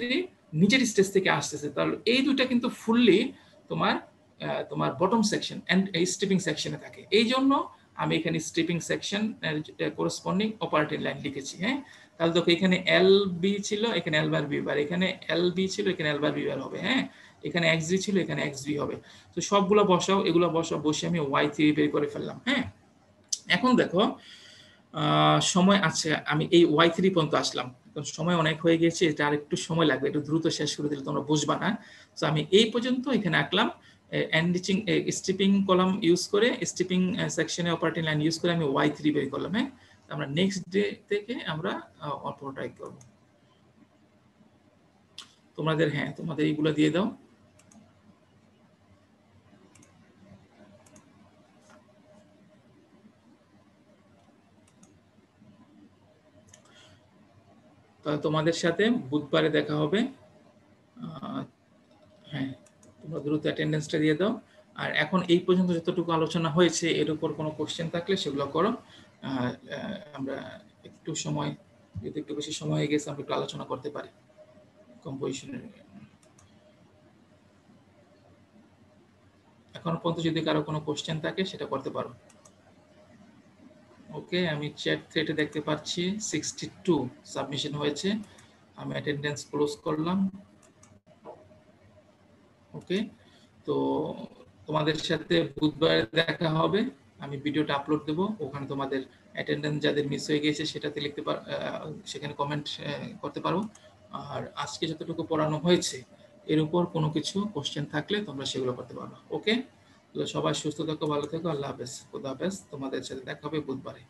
নিচের স্টেজ থেকে আসতেছে। তাহলে এই দুটো কিন্তু ফুললি তোমার বটম সেকশন এন্ড এই স্ট্রিপিং সেকশনে থাকে। এই জন্য আমি এখানে stripping section corresponding operating line লিখেছি। হ্যাঁ, তাহলে দেখো এখানে এল বি ছিল, এখানে এল বার বি বার, এখানে এল বি ছিল, এখানে এল বার বি বার হবে। হ্যাঁ, এখানে এক্স জি ছিল, এখানে এক্স বি হবে। তো সবগুলো বসাও, এগুলো বসে আমি y3 বের করে ফেললাম। হ্যাঁ, এখন দেখো সময় আছে, আমি এই y3 পর্যন্ত আসলাম, সময় অনেক হয়ে গেছে, এটা আর একটু সময় লাগবে, একটু দ্রুত শেষ করে দিলে তোমরা বুঝবা না। তো আমি এই পর্যন্ত এখানে আঁকলাম, এন্ডিচিং স্ট্রিপিং কলাম ইউজ করে, স্ট্রিপিং সেকশনে অপারেটিং লাইন ইউজ করে আমি y3 বের করলাম। হ্যাঁ, আমরা নেক্সট ডে থেকে আমরা অল্পটাই করব তোমাদের। হ্যাঁ, তোমাদের এইগুলো দিয়ে দাও। তাহলে তোমাদের সাথে বুধবারে দেখা হবে। হ্যাঁ, তোমরা দ্রুত অ্যাটেন্ডেন্সটা দিয়ে দাও। আর এখন এই পর্যন্ত যতটুকু আলোচনা হয়েছে এর উপর কোনো কোশ্চেন থাকলে সেগুলো করো। আমরা একটু সময়, যদি একটু বেশি সময় হয়ে গেছে আমরা একটু আলোচনা করতে পারি কম্পোজিশনের। এখন পর্যন্ত যদি কারো কোনো কোশ্চেন থাকে সেটা করতে পারো। ওকে, আমি চ্যাট থ্রেডে দেখতে পাচ্ছি 62 সাবমিশন হয়েছে। আমি অ্যাটেন্ডেন্স ক্লোজ করলাম। ওকে, তো তোমাদের সাথে বুধবার দেখা হবে। আমি ভিডিওটা আপলোড দেব, ওখানে তোমাদের অ্যাটেন্ডেন্স যাদের মিস হয়ে গেছে সেটাতে লিখতে পারো, সেখানে কমেন্ট করতে পারো। আর আজকে যতটুকু পড়ানো হয়েছে এর উপর কোনো কিছু কোশ্চেন থাকলে তোমরা সেগুলো করতে পারো। ওকে, সবাই সুস্থ থাকো, ভালো থেকো, আল্লাহ হাফেজ, খোদা হাফেজ। তোমাদের সাথে দেখা হবে বুধবারে।